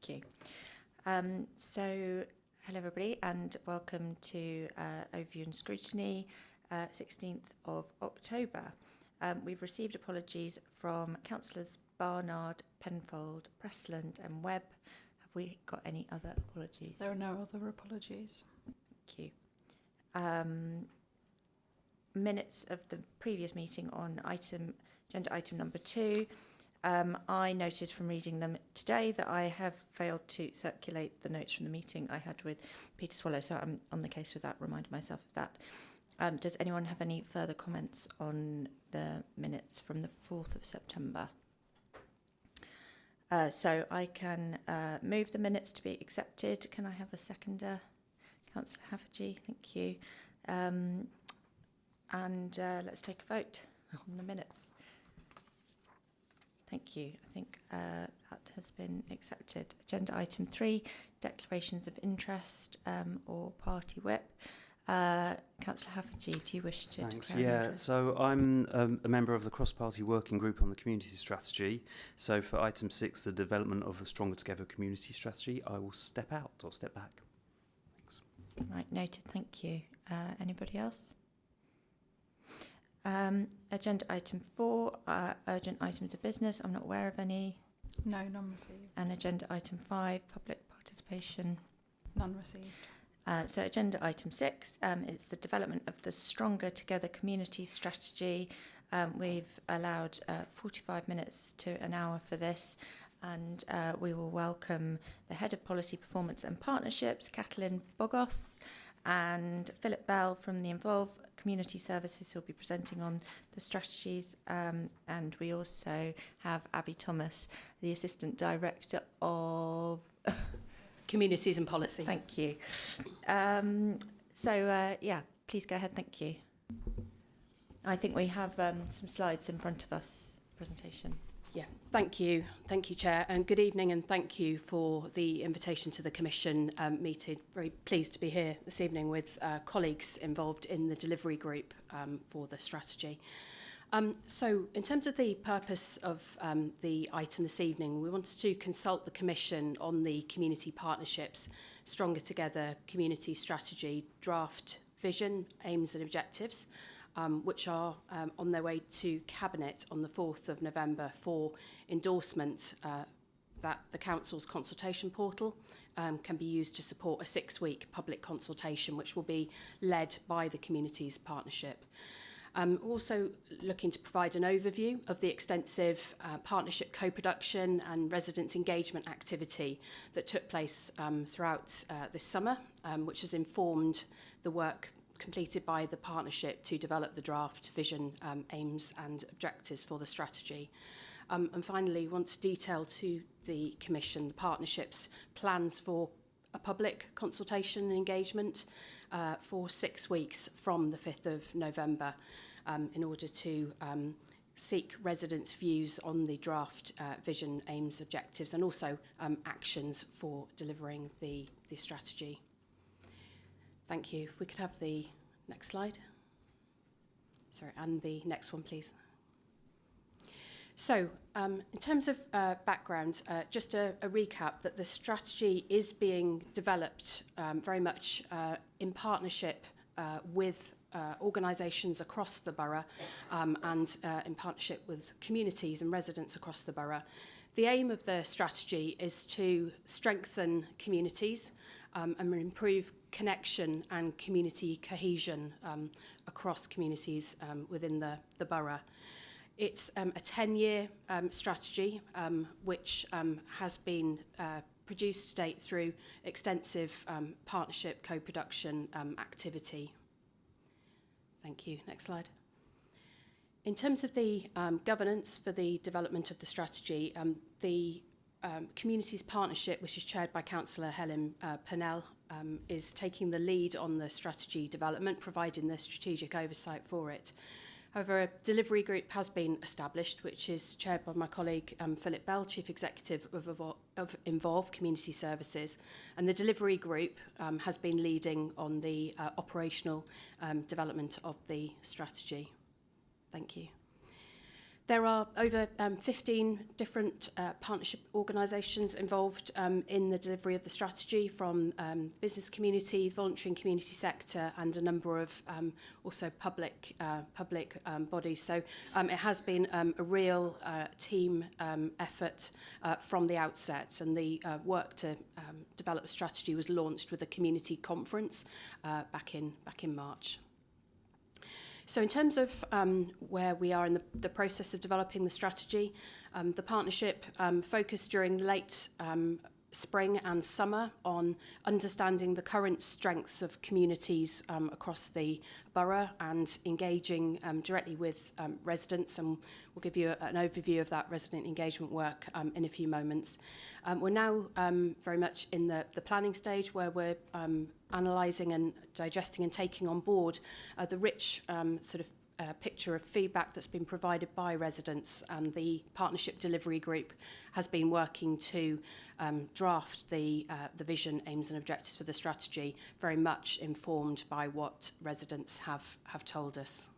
you. So, hello everybody and welcome to Overview and Scrutiny, 16th of October. We've received apologies from Councillors Barnard, Penfold, Pressland and Webb. Have we got any other apologies? There are no other apologies. Thank you. Minutes of the previous meeting on agenda item number 2. I noted from reading them today that I have failed to circulate the notes from the meeting I had with Peter Swallow, so I'm on the case with that, reminded myself of that. Does anyone have any further comments on the minutes from the 4th of September? So I can move the minutes to be accepted. Can I have a seconder? Councillor Haffajee, thank you. And let's take a vote on the minutes. Thank you. I think that has been accepted. Agenda item 3, declarations of interest or party whip. Councillor Haffajee, do you wish to declare interest? So I'm a member of the cross-party working group on the community strategy. So for item 6, the development of the Stronger Together community strategy, I will step out or step back. Thanks. Right, noted. Thank you. Anybody else? Agenda item 4, urgent items of business. I'm not aware of any. No, none received. And agenda item 5, public participation. None received. So agenda item 6 is the development of the Stronger Together community strategy. We've allowed 45 minutes to an hour for this, and we will welcome the Head of Policy, Performance and Partnerships, Kathleen Bogos, and Philip Bell from the Involve Community Services, who'll be presenting on the strategies, and we also have Abby Thomas, the Assistant Director of Communities and Policy. Thank you. Yeah, please go ahead. Thank you. I think we have some slides in front of us. Presentation. Yeah, thank you. Thank you, Chair, and good evening, and thank you for the invitation to the Commission meeting. Very pleased to be here this evening with colleagues involved in the delivery group for the strategy. So in terms of the purpose of the item this evening, we wanted to consult the Commission on the Community Partnerships Stronger Together Community Strategy draft vision, aims and objectives, which are on their way to Cabinet on the 4th of November for endorsement, that the Council's consultation portal can be used to support a 6-week public consultation, which will be led by the Communities Partnership. Also looking to provide an overview of the extensive partnership co-production and residents' engagement activity that took place throughout this summer, which has informed the work completed by the partnership to develop the draft vision, aims and objectives for the strategy. And finally, want to detail to the Commission the partnership's plans for a public consultation and engagement for 6 weeks from the 5th of November in order to seek residents' views on the draft vision, aims, objectives and also actions for delivering the strategy. Thank you. If we could have the next slide. Sorry, and the next one, please. So, in terms of background, just a recap that the strategy is being developed very much in partnership with organisations across the borough and in partnership with communities and residents across the borough. The aim of the strategy is to strengthen communities and improve connection and community cohesion across communities within the borough. It's a 10-year strategy which has been produced to date through extensive partnership co-production activity. Thank you. Next slide. In terms of the governance for the development of the strategy, the Communities Partnership, which is chaired by Councillor Helen Pennell, is taking the lead on the strategy development, providing the strategic oversight for it. However, a delivery group has been established, which is chaired by my colleague Philip Bell, Chief Executive of Involve Community Services, and the delivery group has been leading on the operational development of the strategy. Thank you. There are over 15 different partnership organisations involved in the delivery of the strategy, from the business community, voluntary and community sector, and a number of also public bodies. So it has been a real team effort from the outset, and the work to develop a strategy was launched with a community conference back in March. So in terms of where we are in the process of developing the strategy, the partnership focused during late spring and summer on understanding the current strengths of communities across the borough and engaging directly with residents, and we'll give you an overview of that resident engagement work in a few moments. We're now very much in the planning stage, where we're analysing and digesting and taking on board the rich picture of feedback that's been provided by residents, and the partnership delivery group has been working to draft the vision, aims and objectives for the strategy, very much informed by what residents have told us.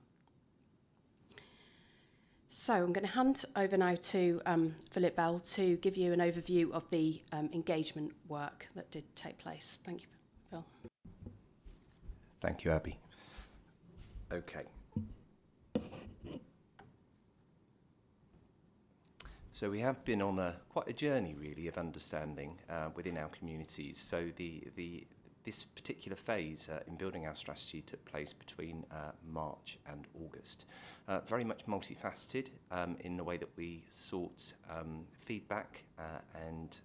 So I'm going to hand over now to Philip Bell to give you an overview of the engagement work that did take place. Thank you, Phil. Thank you, Abby. Okay. So we have been on quite a journey, really, of understanding within our communities. So this particular phase in building our strategy took place between March and August. Very much multifaceted in the way that we sought feedback and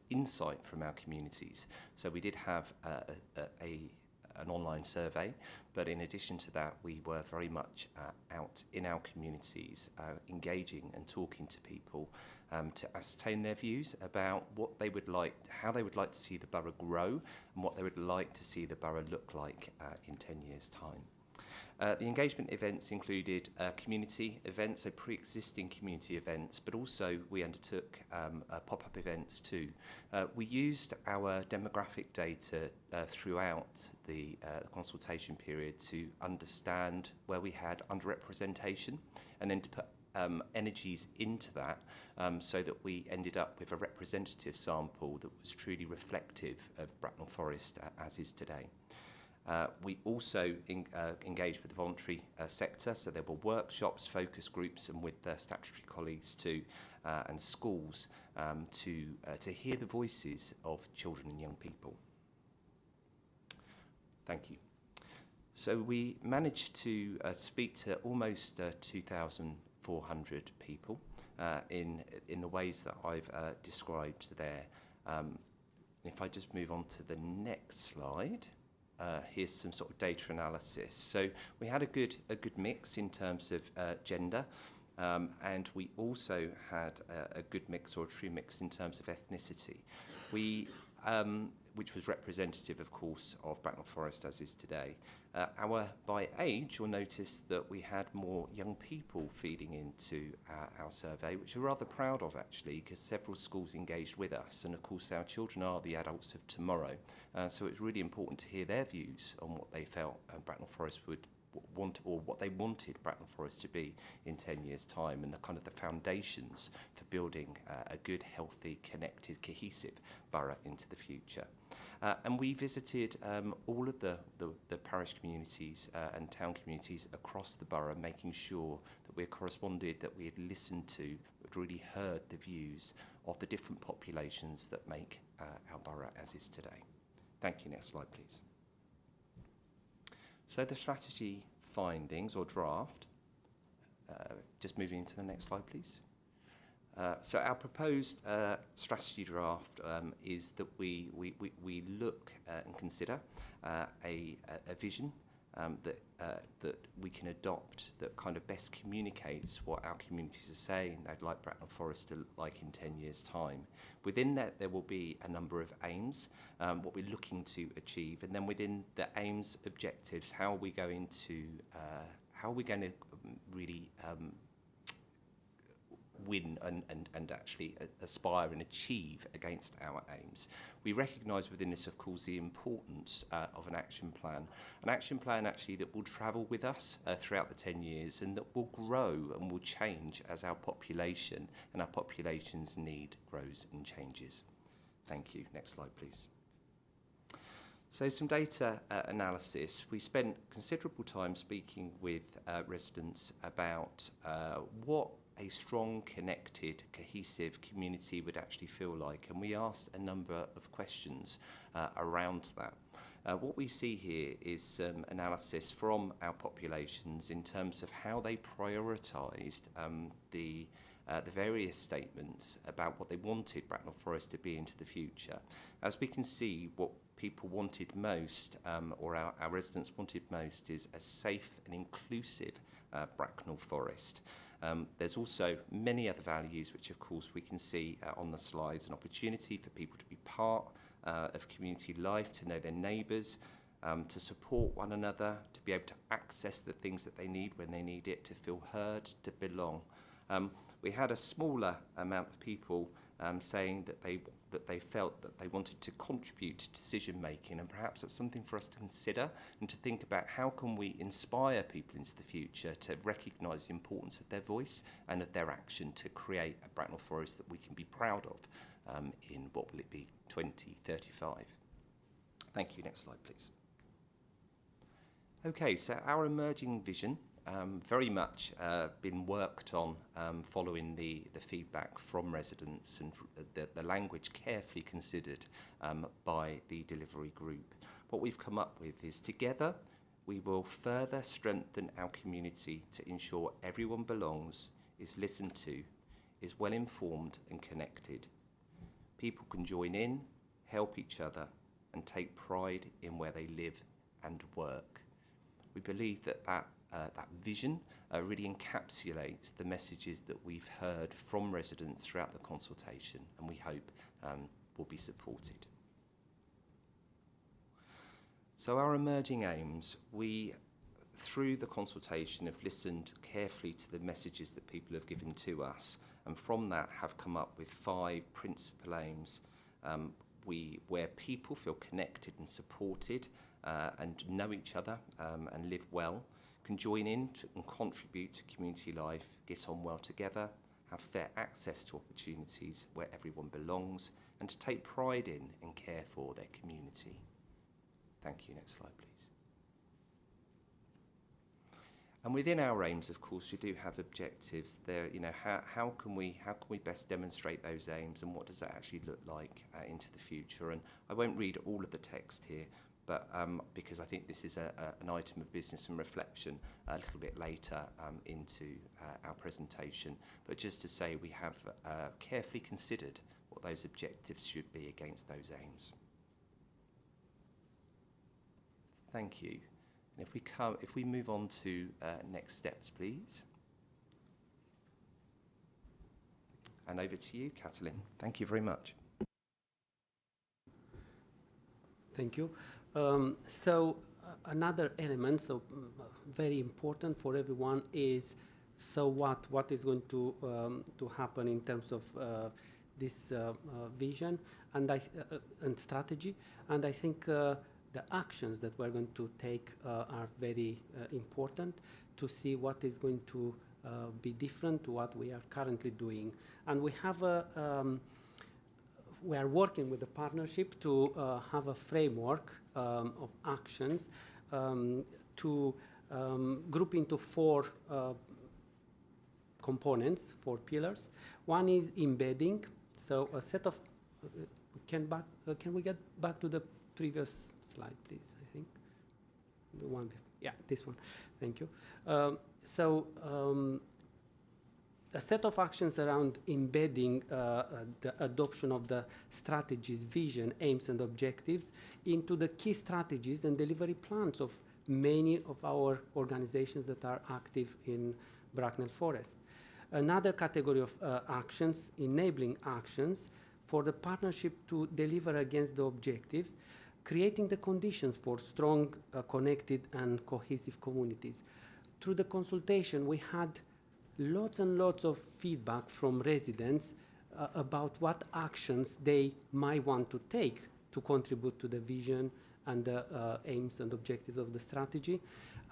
insight from our communities. So we did have an online survey, but in addition to that, we were very much out in our communities, engaging and talking to people to ascertain their views about what they would like, how they would like to see the borough grow, and what they would like to see the borough look like in 10 years' time. The engagement events included community events, so pre-existing community events, but also we undertook pop-up events too. We used our demographic data throughout the consultation period to understand where we had underrepresentation, and then to put energies into that so that we ended up with a representative sample that was truly reflective of Bracknell Forest as is today. We also engaged with the voluntary sector, so there were workshops, focus groups, and with statutory colleagues too, and schools to hear the voices of children and young people. Thank you. So we managed to speak to almost 2,400 people in the ways that I've described there. If I just move on to the next slide. Here's some sort of data analysis. So we had a good mix in terms of gender, and we also had a good mix, or a true mix, in terms of ethnicity. Which was representative, of course, of Bracknell Forest as is today. By age, you'll notice that we had more young people feeding into our survey, which we're rather proud of, actually, because several schools engaged with us, and of course our children are the adults of tomorrow. So it's really important to hear their views on what they felt Bracknell Forest would want, or what they wanted Bracknell Forest to be in 10 years' time, and the kind of the foundations for building a good, healthy, connected, cohesive borough into the future. And we visited all of the parish communities and town communities across the borough, making sure that we corresponded, that we had listened to, had really heard the views of the different populations that make our borough as is today. Thank you. Next slide, please. So the strategy findings, or draft, just moving into the next slide, please. So our proposed strategy draft is that we look and consider a vision that we can adopt, that kind of best communicates what our communities are saying they'd like Bracknell Forest to look like in 10 years' time. Within that, there will be a number of aims, what we're looking to achieve, and then within the aims objectives, how are we going to really win and actually aspire and achieve against our aims. We recognise within this, of course, the importance of an action plan actually that will travel with us throughout the 10 years and that will grow and will change as our population and our population's need grows and changes. Thank you. Next slide, please. So some data analysis. We spent considerable time speaking with residents about what a strong, connected, cohesive community would actually feel like, and we asked a number of questions around that. What we see here is some analysis from our populations in terms of how they prioritised the various statements about what they wanted Bracknell Forest to be into the future. As we can see, what people wanted most, or our residents wanted most, is a safe and inclusive Bracknell Forest. There's also many other values which, of course, we can see on the slides. An opportunity for people to be part of community life, to know their neighbours, to support one another, to be able to access the things that they need when they need it, to feel heard, to belong. We had a smaller amount of people saying that they felt that they wanted to contribute to decision making, and perhaps that's something for us to consider and to think about how can we inspire people into the future to recognise the importance of their voice and of their action to create a Bracknell Forest that we can be proud of in, what will it be, 2035. Thank you. Next slide, please. Okay, so our emerging vision very much been worked on following the feedback from residents and the language carefully considered by the delivery group. What we've come up with is together we will further strengthen our community to ensure everyone belongs, is listened to, is well informed and connected. People can join in, help each other and take pride in where they live and work. We believe that vision really encapsulates the messages that we've heard from residents throughout the consultation, and we hope will be supported. So our emerging aims, we, through the consultation, have listened carefully to the messages that people have given to us, and from that have come up with 5 principal aims where people feel connected and supported and know each other and live well, can join in and contribute to community life, get on well together, have fair access to opportunities where everyone belongs, and to take pride in and care for their community. Thank you. Next slide, please. And within our aims, of course, we do have objectives. There, you know, how can we best demonstrate those aims, and what does that actually look like into the future? And I won't read all of the text here, but because I think this is an item of business and reflection a little bit later into our presentation. But just to say, we have carefully considered what those objectives should be against those aims. Thank you. And if we move on to next steps, please. And over to you, Catalin. Thank you very much. Thank you. Another element, very important for everyone, is what is going to happen in terms of this vision and strategy, and I think the actions that we're going to take are very important to see what is going to be different to what we are currently doing. And we have we are working with the partnership to have a framework of actions to group into 4 components, 4 pillars. One is embedding. So a set of can we get back to the previous slide, please? I think the one before. Yeah, this one. Thank you. A set of actions around embedding the adoption of the strategy's vision, aims, and objectives into the key strategies and delivery plans of many of our organizations that are active in Bracknell Forest. Another category of actions, enabling actions for the partnership to deliver against the objectives, creating the conditions for strong, connected, and cohesive communities. Through the consultation, we had lots and lots of feedback from residents about what actions they might want to take to contribute to the vision and the aims and objectives of the strategy.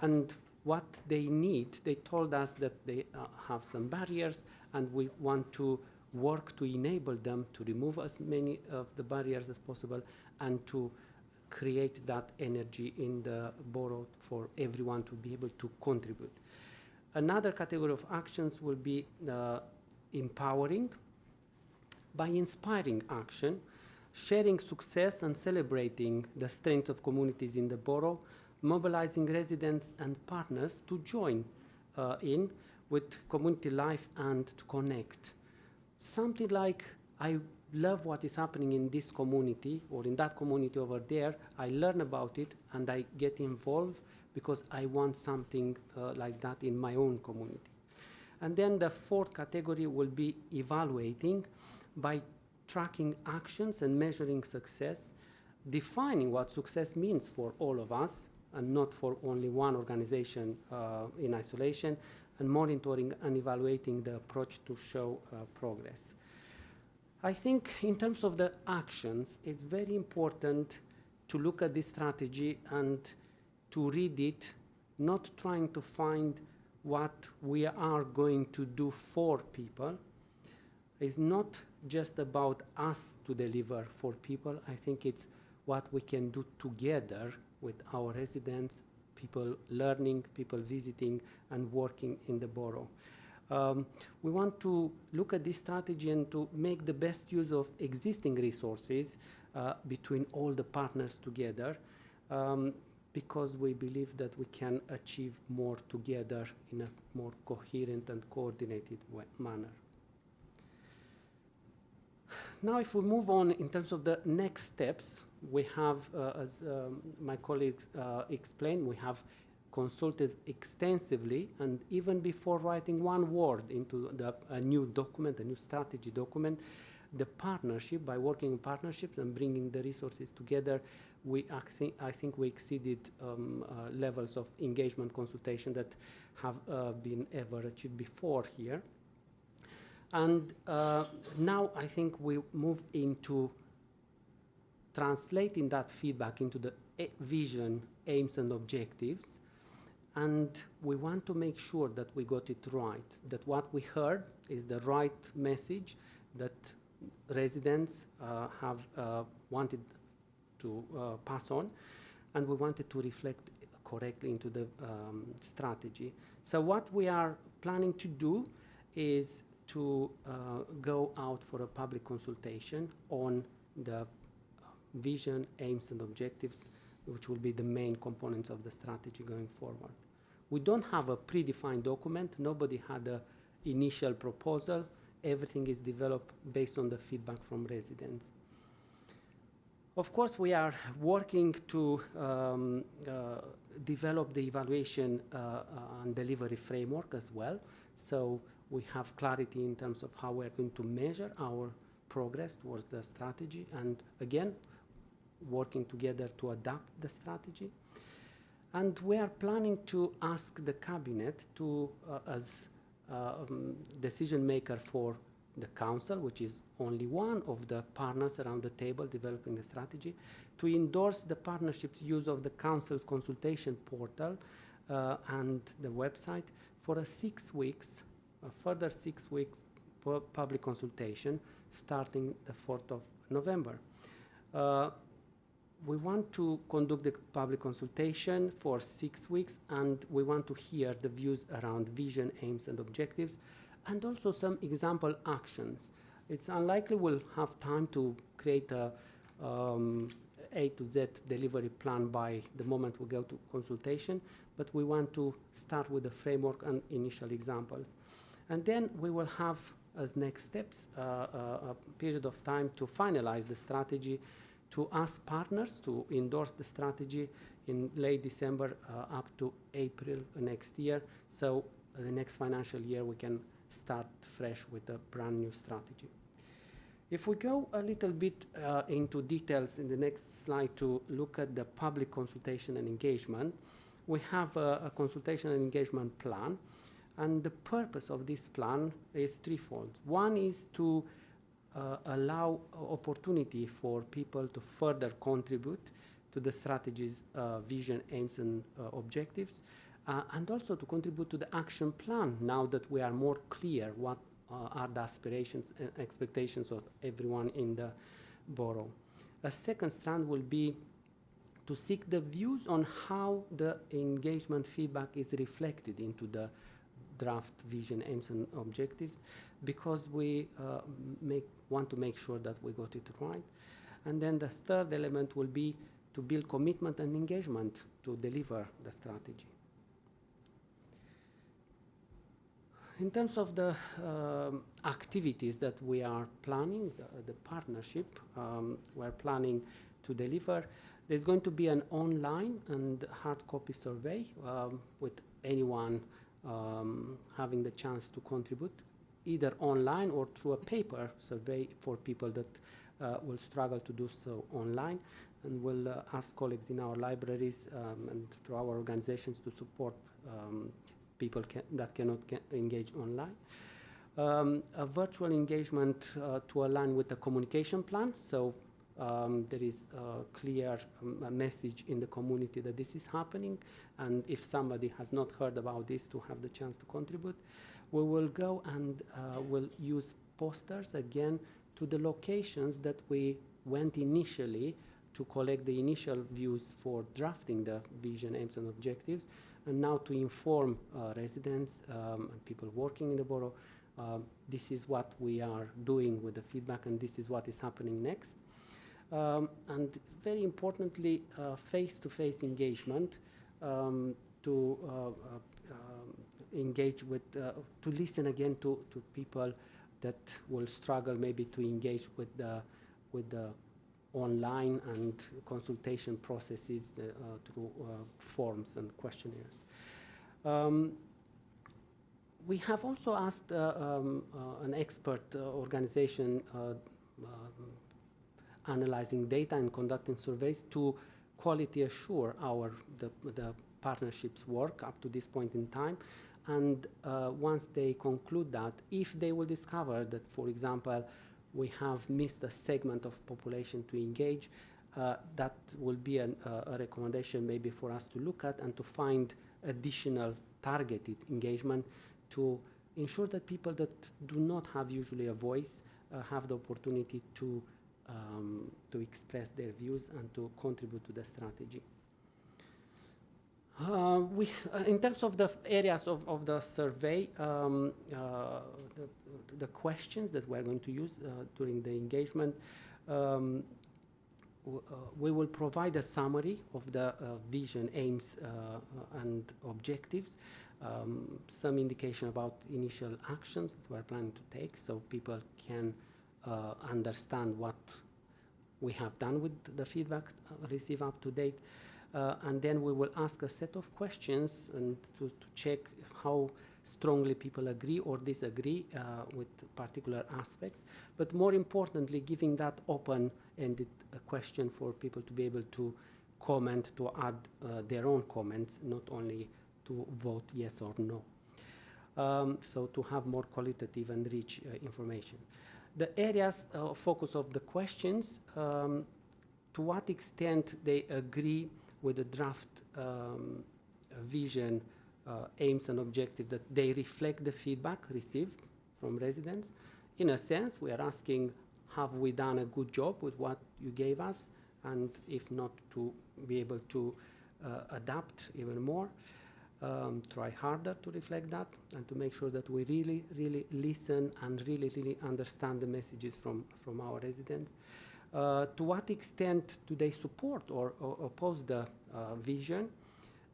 And what they need, they told us that they have some barriers, and we want to work to enable them to remove as many of the barriers as possible and to create that energy in the borough for everyone to be able to contribute. Another category of actions will be empowering by inspiring action, sharing success and celebrating the strength of communities in the borough, mobilizing residents and partners to join in with community life and to connect. Something like, I love what is happening in this community or in that community over there, I learn about it and I get involved because I want something like that in my own community. And then the fourth category will be evaluating by tracking actions and measuring success, defining what success means for all of us and not for only one organization in isolation, and monitoring and evaluating the approach to show progress. I think in terms of the actions, it's very important to look at this strategy and to read it, not trying to find what we are going to do for people. It's not just about us to deliver for people. I think it's what we can do together with our residents, people learning, people visiting and working in the borough. We want to look at this strategy and to make the best use of existing resources between all the partners together, because we believe that we can achieve more together in a more coherent and coordinated manner. Now, if we move on in terms of the next steps, we have, as my colleagues explained, we have consulted extensively, and even before writing one word into a new document, a new strategy document, the partnership, by working in partnerships and bringing the resources together, I think we exceeded levels of engagement consultation that have been ever achieved before here. And now I think we move into translating that feedback into the vision, aims, and objectives. And we want to make sure that we got it right, that what we heard is the right message that residents have wanted to pass on, and we wanted to reflect correctly into the strategy. So what we are planning to do is to go out for a public consultation on the vision, aims, and objectives, which will be the main components of the strategy going forward. We don't have a predefined document. Nobody had an initial proposal. Everything is developed based on the feedback from residents. Of course, we are working to develop the evaluation and delivery framework as well. So we have clarity in terms of how we're going to measure our progress towards the strategy, and again, working together to adapt the strategy. And we are planning to ask the cabinet to, as decision maker for the council, which is only one of the partners around the table developing the strategy, to endorse the partnership's use of the council's consultation portal and the website for a further 6 weeks public consultation starting the 4th of November. We want to conduct the public consultation for 6 weeks, and we want to hear the views around vision, aims, and objectives, and also some example actions. It's unlikely we'll have time to create a A to Z delivery plan by the moment we go to consultation, but we want to start with the framework and initial examples. And then we will have, as next steps, a period of time to finalize the strategy, to ask partners to endorse the strategy in late December up to April next year. So the next financial year we can start fresh with a brand new strategy. If we go a little bit into details in the next slide to look at the public consultation and engagement, we have a consultation and engagement plan. And the purpose of this plan is threefold. One is to allow opportunity for people to further contribute to the strategy's vision, aims, and objectives, and also to contribute to the action plan now that we are more clear what are the aspirations and expectations of everyone in the borough. A second strand will be to seek the views on how the engagement feedback is reflected into the draft vision, aims, and objectives, because we want to make sure that we got it right. And then the third element will be to build commitment and engagement to deliver the strategy. In terms of the activities that we are planning, the partnership we're planning to deliver, there's going to be an online and hard copy survey with anyone having the chance to contribute, either online or through a paper survey for people that will struggle to do so online. And we'll ask colleagues in our libraries and through our organizations to support people that cannot engage online. A virtual engagement to align with the communication plan. So there is a clear message in the community that this is happening, and if somebody has not heard about this, to have the chance to contribute. We will go and will use posters again to the locations that we went initially to collect the initial views for drafting the vision, aims, and objectives, and now to inform residents and people working in the borough, this is what we are doing with the feedback, and this is what is happening next. And very importantly, face-to-face engagement to engage with, to listen again to people that will struggle maybe to engage with the online and consultation processes through forms and questionnaires. We have also asked an expert organization analyzing data and conducting surveys to quality assure the partnerships work up to this point in time. And once they conclude that, if they will discover that, for example, we have missed a segment of population to engage, that will be a recommendation maybe for us to look at and to find additional targeted engagement to ensure that people that do not have usually a voice have the opportunity to express their views and to contribute to the strategy. In terms of the areas of the survey, the questions that we're going to use during the engagement, we will provide a summary of the vision, aims, and objectives, some indication about initial actions that we're planning to take so people can understand what we have done with the feedback received up to date. And then we will ask a set of questions and to check how strongly people agree or disagree with particular aspects. But more importantly, giving that open-ended question for people to be able to comment, to add their own comments, not only to vote yes or no. So to have more qualitative and rich information. The areas of focus of the questions, to what extent they agree with the draft vision, aims, and objective, that they reflect the feedback received from residents. In a sense, we are asking, have we done a good job with what you gave us? And if not, to be able to adapt even more, try harder to reflect that, and to make sure that we really, really listen and really, really understand the messages from our residents. To what extent do they support or oppose the vision,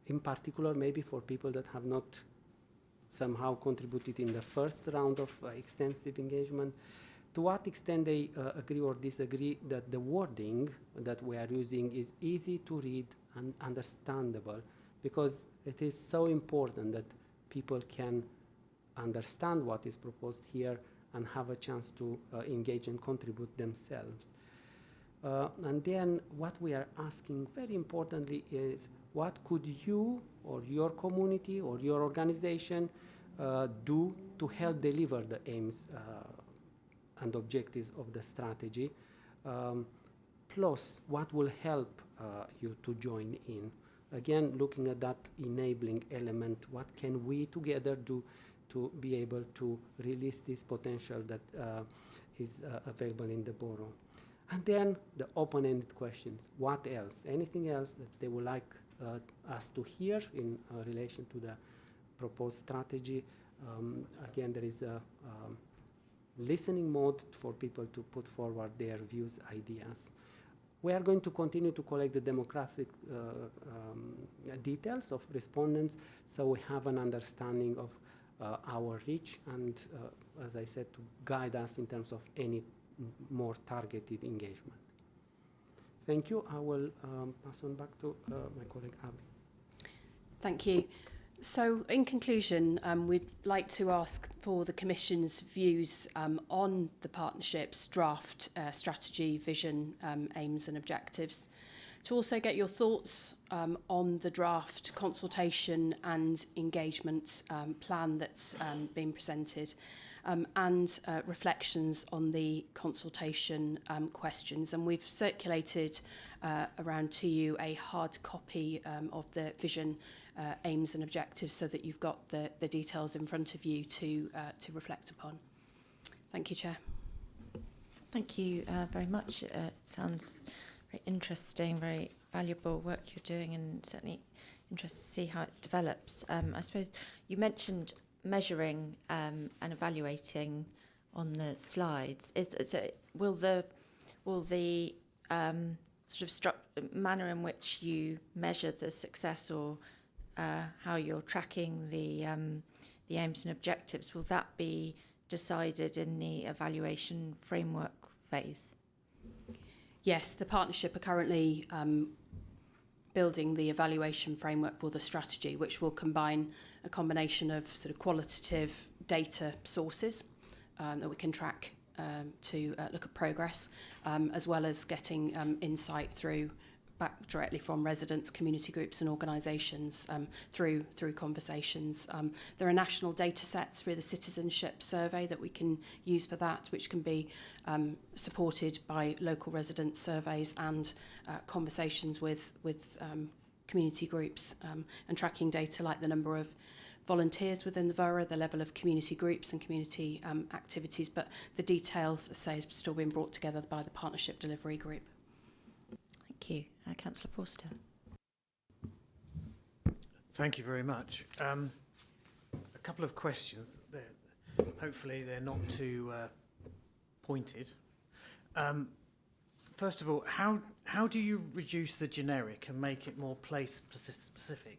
in particular maybe for people that have not somehow contributed in the first round of extensive engagement? To what extent they agree or disagree that the wording that we are using is easy to read and understandable, because it is so important that people can understand what is proposed here and have a chance to engage and contribute themselves. And then what we are asking very importantly is, what could you or your community or your organization do to help deliver the aims and objectives of the strategy, plus what will help you to join in. Again, looking at that enabling element, what can we together do to be able to release this potential that is available in the borough. And then the open-ended questions. What else? Anything else that they would like us to hear in relation to the proposed strategy? Again, there is a listening mode for people to put forward their views, ideas. We are going to continue to collect the demographic details of respondents, so we have an understanding of our reach and, as I said, to guide us in terms of any more targeted engagement. Thank you. I will pass on back to my colleague Abby. Thank you. So, in conclusion, we'd like to ask for the Commission's views on the partnership's draft strategy, vision, aims and objectives. To also get your thoughts on the draft consultation and engagement plan that's been presented, and reflections on the consultation questions. And we've circulated around to you a hard copy of the vision, aims and objectives, so that you've got the details in front of you to reflect upon. Thank you, Chair. Thank you very much. It sounds very interesting, very valuable work you're doing, and certainly interested to see how it develops. I suppose you mentioned measuring and evaluating on the slides. Will the sort of manner in which you measure the success, or how you're tracking the aims and objectives, will that be decided in the evaluation framework phase? Yes, the partnership are currently building the evaluation framework for the strategy, which will combine a combination of sort of qualitative data sources that we can track to look at progress, as well as getting insight back directly from residents, community groups and organisations through conversations. There are national data sets through the citizenship survey that we can use for that, which can be supported by local resident surveys and conversations with community groups, and tracking data like the number of volunteers within the borough, the level of community groups and community activities, but the details, as I say, is still being brought together by the Partnership Delivery Group. Thank you. Councillor Forster. Thank you very much. A couple of questions. Hopefully they're not too pointed. First of all, how do you reduce the generic and make it more place specific?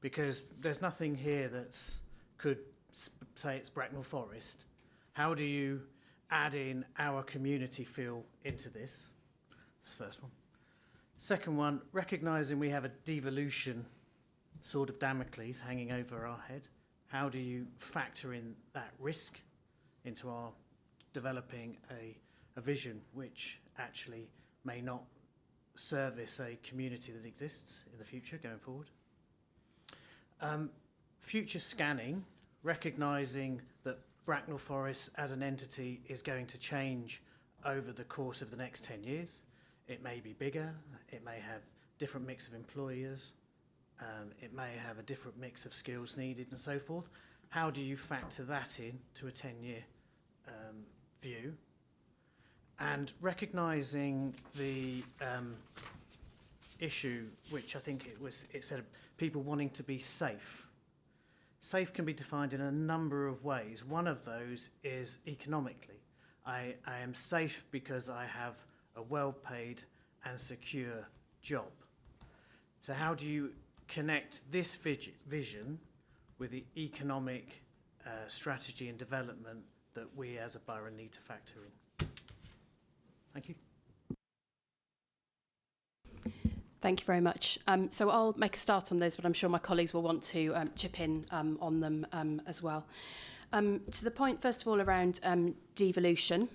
Because there's nothing here that could say it's Bracknell Forest. How do you add in our community feel into this? That's the first one. Second one, recognising we have a devolution sword of Damocles hanging over our head, how do you factor in that risk into our developing a vision which actually may not service a community that exists in the future going forward? Future scanning, recognising that Bracknell Forest as an entity is going to change over the course of the next 10 years. It may be bigger, it may have different mix of employers, it may have a different mix of skills needed and so forth. How do you factor that in to a 10-year view? And recognising the issue, which I think it said, people wanting to be safe. Safe can be defined in a number of ways. One of those is economically. I am safe because I have a well-paid and secure job. So how do you connect this vision with the economic strategy and development that we as a borough need to factor in? Thank you. Thank you very much. So I'll make a start on those, but I'm sure my colleagues will want to chip in on them as well. To the point, first of all, around devolution.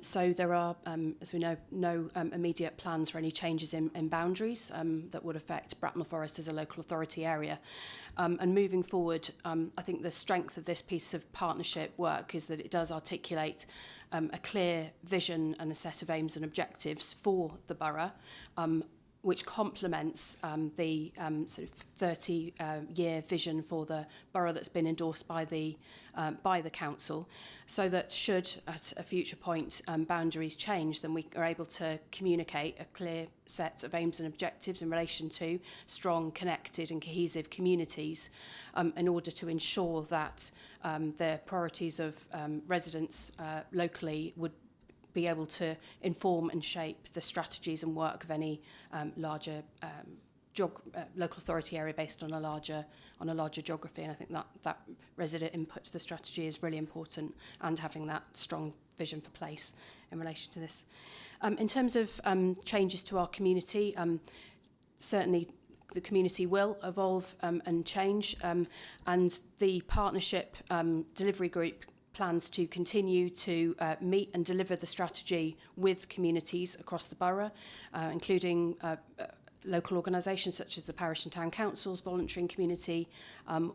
So there are, as we know, no immediate plans for any changes in boundaries that would affect Bracknell Forest as a local authority area. And moving forward, I think the strength of this piece of partnership work is that it does articulate a clear vision and a set of aims and objectives for the borough, which complements the sort of 30-year vision for the borough that's been endorsed by the council, so that should at a future point boundaries change, then we are able to communicate a clear set of aims and objectives in relation to strong, connected and cohesive communities in order to ensure that the priorities of residents locally would be able to inform and shape the strategies and work of any larger local authority area based on a larger geography. And I think that resident input to the strategy is really important, and having that strong vision for place in relation to this. In terms of changes to our community, certainly the community will evolve and change, and the partnership delivery group plans to continue to meet and deliver the strategy with communities across the borough, including local organisations such as the parish and town councils, volunteering community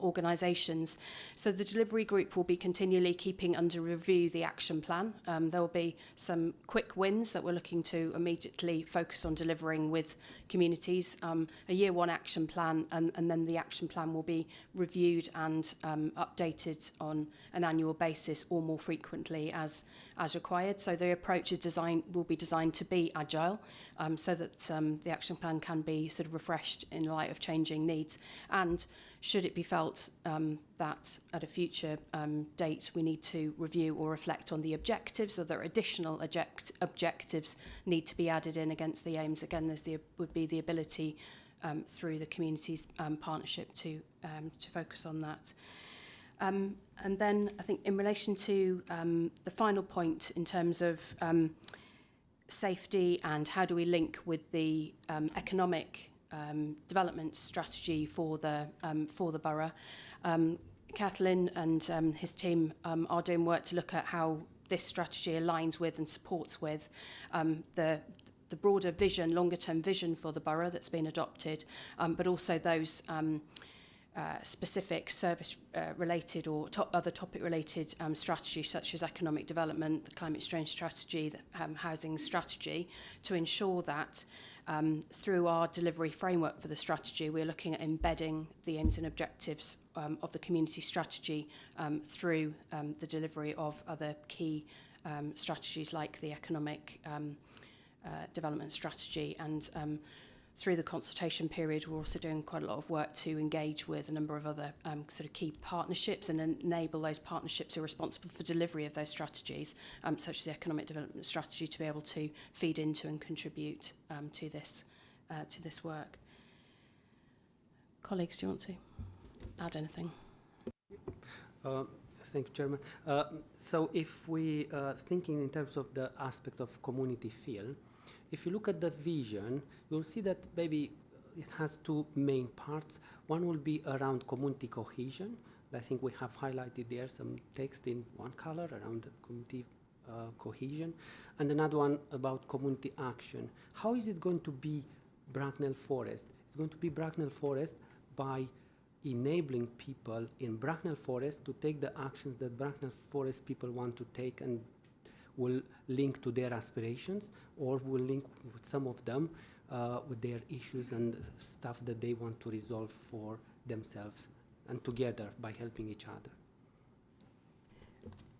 organisations. So the delivery group will be continually keeping under review the action plan. There will be some quick wins that we're looking to immediately focus on delivering with communities, a year one action plan, and then the action plan will be reviewed and updated on an annual basis or more frequently as required. So the approach will be designed to be agile, so that the action plan can be sort of refreshed in light of changing needs. And should it be felt that at a future date we need to review or reflect on the objectives, or there are additional objectives need to be added in against the aims, again would be the ability through the community's partnership to focus on that. And then I think in relation to the final point in terms of safety and how do we link with the economic development strategy for the borough, Kathleen and his team are doing work to look at how this strategy aligns with and supports with the broader vision, longer term vision for the borough that's been adopted, but also those specific service related or other topic related strategies such as economic development, the climate change strategy, the housing strategy, to ensure that through our delivery framework for the strategy we're looking at embedding the aims and objectives of the community strategy through the delivery of other key strategies like the economic development strategy. And through the consultation period, we're also doing quite a lot of work to engage with a number of other sort of key partnerships and enable those partnerships who are responsible for delivery of those strategies, such as the economic development strategy, to be able to feed into and contribute to this work. Colleagues, do you want to add anything? Thank you, Chairman. So if we thinking in terms of the aspect of community feel, if you look at the vision, you'll see that maybe it has two main parts. One will be around community cohesion. I think we have highlighted there some text in one color around the community cohesion, and another one about community action. How is it going to be Bracknell Forest? It's going to be Bracknell Forest by enabling people in Bracknell Forest to take the actions that Bracknell Forest people want to take, and will link to their aspirations, or will link with some of them with their issues and stuff that they want to resolve for themselves and together by helping each other.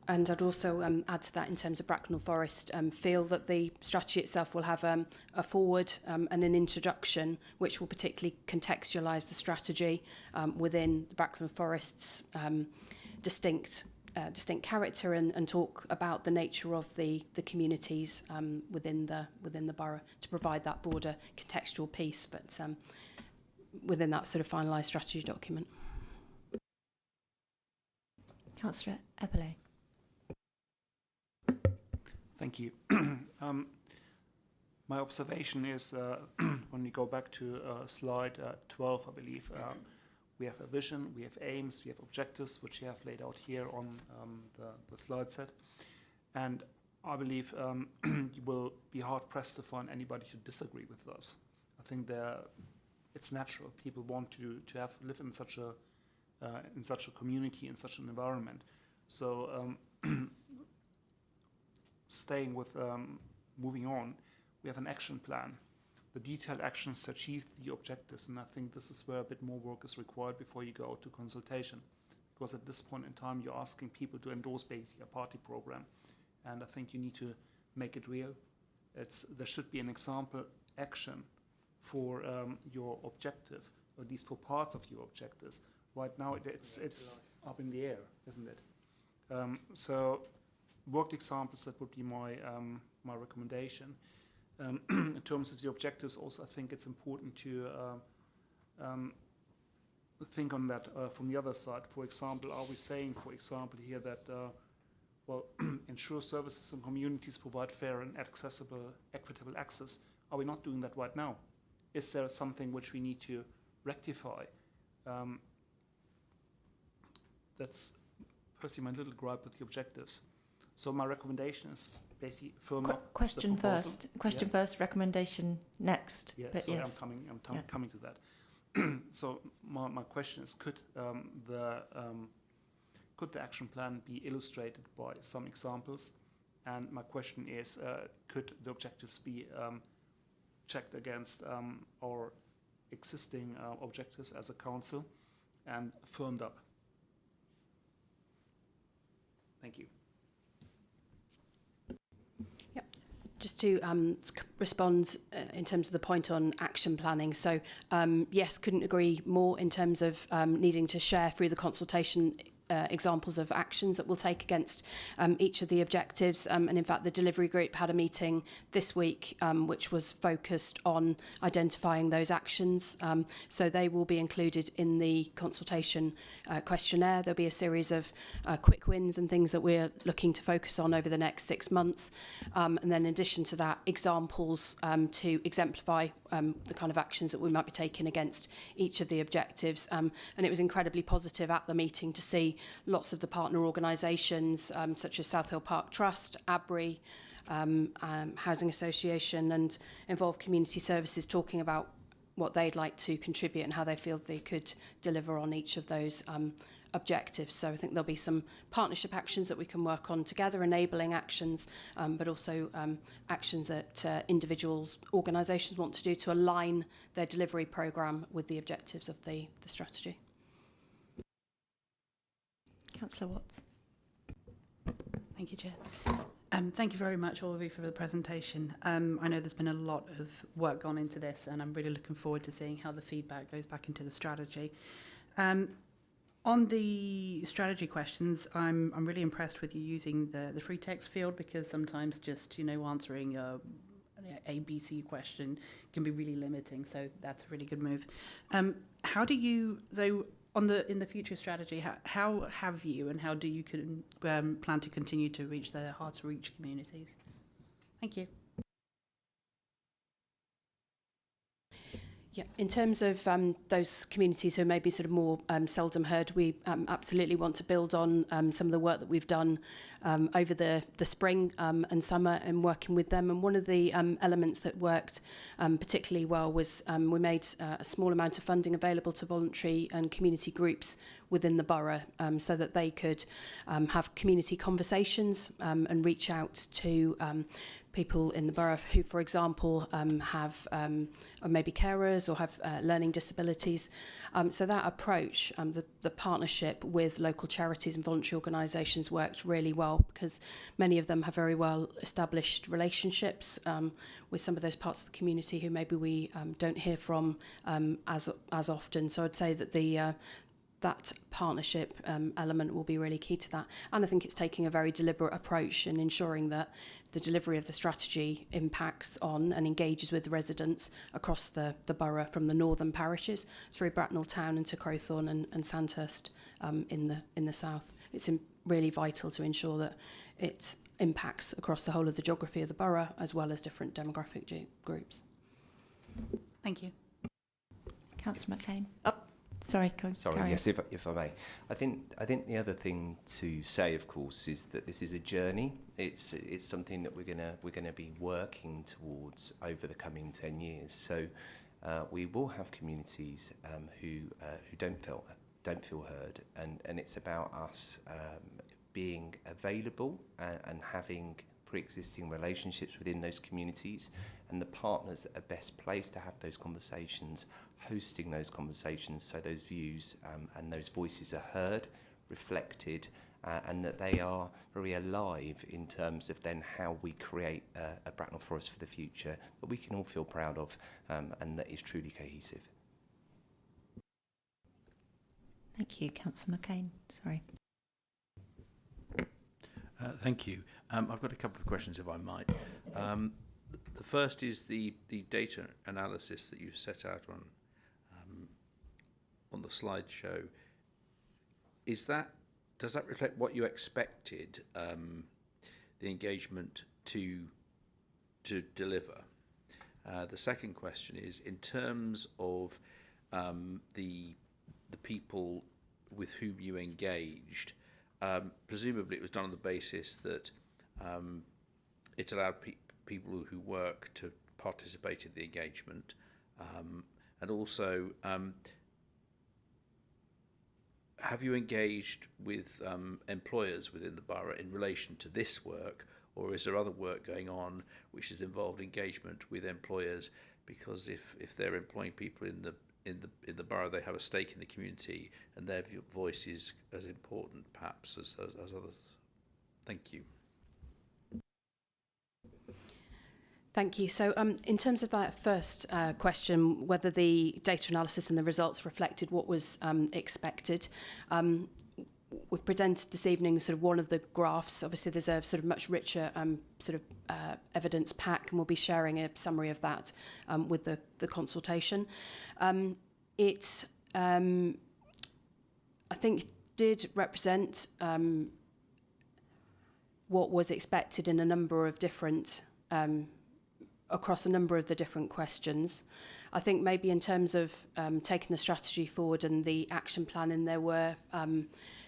And I'd also add to that in terms of Bracknell Forest, feel that the strategy itself will have a forward and an introduction which will particularly contextualise the strategy within the Bracknell Forest's distinct character, and talk about the nature of the communities within the borough, to provide that broader contextual piece, but within that sort of finalised strategy document. Councillor Eberle. Thank you. My observation is when we go back to slide 12, I believe, We have a vision, we have aims, we have objectives, which you have laid out here on the slide set. And I believe you will be hard-pressed to find anybody who disagree with those. I think it's natural. People want to live in such a community, in such an environment. So staying with moving on, we have an action plan, the detailed actions to achieve the objectives, and I think this is where a bit more work is required before you go out to consultation, because at this point in time you're asking people to endorse basically a party program, and I think you need to make it real. There should be an example action for your objective, or at least for parts of your objectives. Right now it's up in the air, isn't it? So worked examples, that would be my recommendation. In terms of the objectives, also I think it's important to think on that from the other side. For example, are we saying, for example, here that ensure services and communities provide fair and accessible, equitable access? Are we not doing that right now? Is there something which we need to rectify? That's personally my little gripe with the objectives. So my recommendation is basically firm up Question the proposal. Question first, recommendation next. Yeah, but sorry, yes. I'm coming to that. So my question is, could the action plan be illustrated by some examples? And my question is, could the objectives be checked against our existing objectives as a council and firmed up? Thank you. Just to respond in terms of the point on action planning. So yes, couldn't agree more in terms of needing to share through the consultation examples of actions that we'll take against each of the objectives. And in fact, the delivery group had a meeting this week which was focused on identifying those actions. So they will be included in the consultation questionnaire. There'll be a series of quick wins and things that we're looking to focus on over the next 6 months. And then in addition to that, examples to exemplify the kind of actions that we might be taking against each of the objectives. And it was incredibly positive at the meeting to see lots of the partner organisations such as South Hill Park Trust, ABRI, Housing Association and Involved Community Services talking about what they'd like to contribute and how they feel they could deliver on each of those objectives. So I think there'll be some partnership actions that we can work on together, enabling actions, but also actions that individuals, organisations want to do to align their delivery programme with the objectives of the strategy. Councillor Watts. Thank you, Chair. Thank you very much, all of you, for the presentation. I know there's been a lot of work gone into this, and I'm really looking forward to seeing how the feedback goes back into the strategy. On the strategy questions, I'm really impressed with you using the free text field, because sometimes just answering a ABC question can be really limiting. So that's a really good move. How do you in the future strategy, how have you and how do you plan to continue to reach the hard-to-reach communities? Thank you. Yeah, in terms of those communities who may be sort of more seldom heard, we absolutely want to build on some of the work that we've done over the spring and summer and working with them. And one of the elements that worked particularly well was we made a small amount of funding available to voluntary and community groups within the borough so that they could have community conversations and reach out to people in the borough who, for example, have or maybe carers or have learning disabilities. So that approach, the partnership with local charities and voluntary organisations worked really well, because many of them have very well established relationships with some of those parts of the community who maybe we don't hear from as often. So I'd say that that partnership element will be really key to that. And I think it's taking a very deliberate approach in ensuring that the delivery of the strategy impacts on and engages with the residents across the borough, from the northern parishes through Bracknell Town into Crowthorne and Sandhurst in the south. It's really vital to ensure that it impacts across the whole of the geography of the borough as well as different demographic groups. Thank you. Councillor McLean. Sorry, Sorry, carry on. yes, if I may. I think the other thing to say, of course, is that this is a journey. It's something that we're gonna be working towards over the coming 10 years. So we will have communities who don't feel heard, and it's about us being available and having pre-existing relationships within those communities, and the partners that are best placed to have those conversations, hosting those conversations so those views and those voices are heard, reflected, and that they are very alive in terms of then how we create a Bracknell Forest for the future that we can all feel proud of and that is truly cohesive. Thank you, Councillor McCain. Sorry. Thank you. I've got a couple of questions, if I might. The first is the data analysis that you set out on the slideshow. Does that reflect what you expected the engagement to deliver? The second question is, in terms of the people with whom you engaged, presumably it was done on the basis that it allowed people who work to participate in the engagement, and also have you engaged with employers within the borough in relation to this work, or is there other work going on which has involved engagement with employers? Because if they're employing people in the borough, they have a stake in the community, and their voice is as important, perhaps, as others. Thank you. Thank you. So in terms of that first question, whether the data analysis and the results reflected what was expected, we've presented this evening sort of one of the graphs. Obviously, there's a sort of much richer evidence pack, and we'll be sharing a summary of that with the consultation. It, I think, did represent what was expected in a number of different across a number of the different questions. I think maybe in terms of taking the strategy forward and the action plan, and there were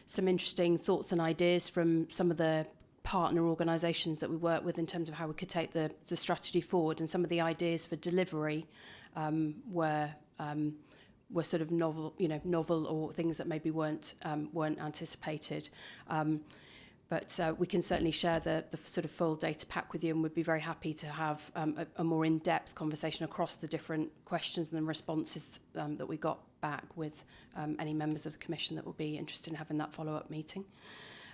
some interesting thoughts and ideas from some of the partner organisations that we work with in terms of how we could take the strategy forward, and some of the ideas for delivery were sort of novel or things that maybe weren't anticipated. But we can certainly share the sort of full data pack with you, and we'd be very happy to have a more in-depth conversation across the different questions and responses that we got back with any members of the Commission that will be interested in having that follow-up meeting.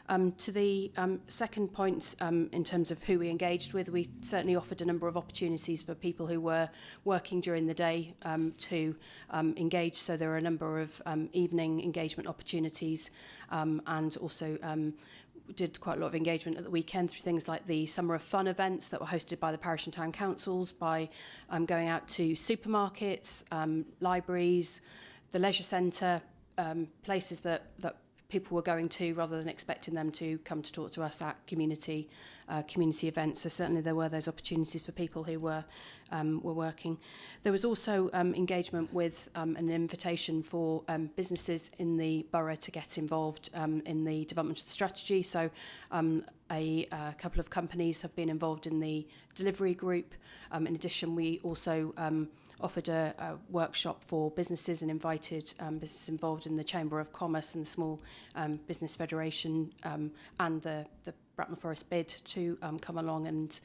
To the second point, in terms of who we engaged with, we certainly offered a number of opportunities for people who were working during the day to engage. So there are a number of evening engagement opportunities, and also did quite a lot of engagement at the weekend through things like the Summer of Fun events that were hosted by the parish and town councils, by going out to supermarkets, libraries, the leisure centre, places that people were going to rather than expecting them to come to talk to us at community events. So certainly there were those opportunities for people who were working. There was also engagement with an invitation for businesses in the borough to get involved in the development of the strategy. So a couple of companies have been involved in the delivery group. In addition, we also offered a workshop for businesses and invited businesses involved in the Chamber of Commerce and the Small Business Federation and the Bracknell Forest bid to come along and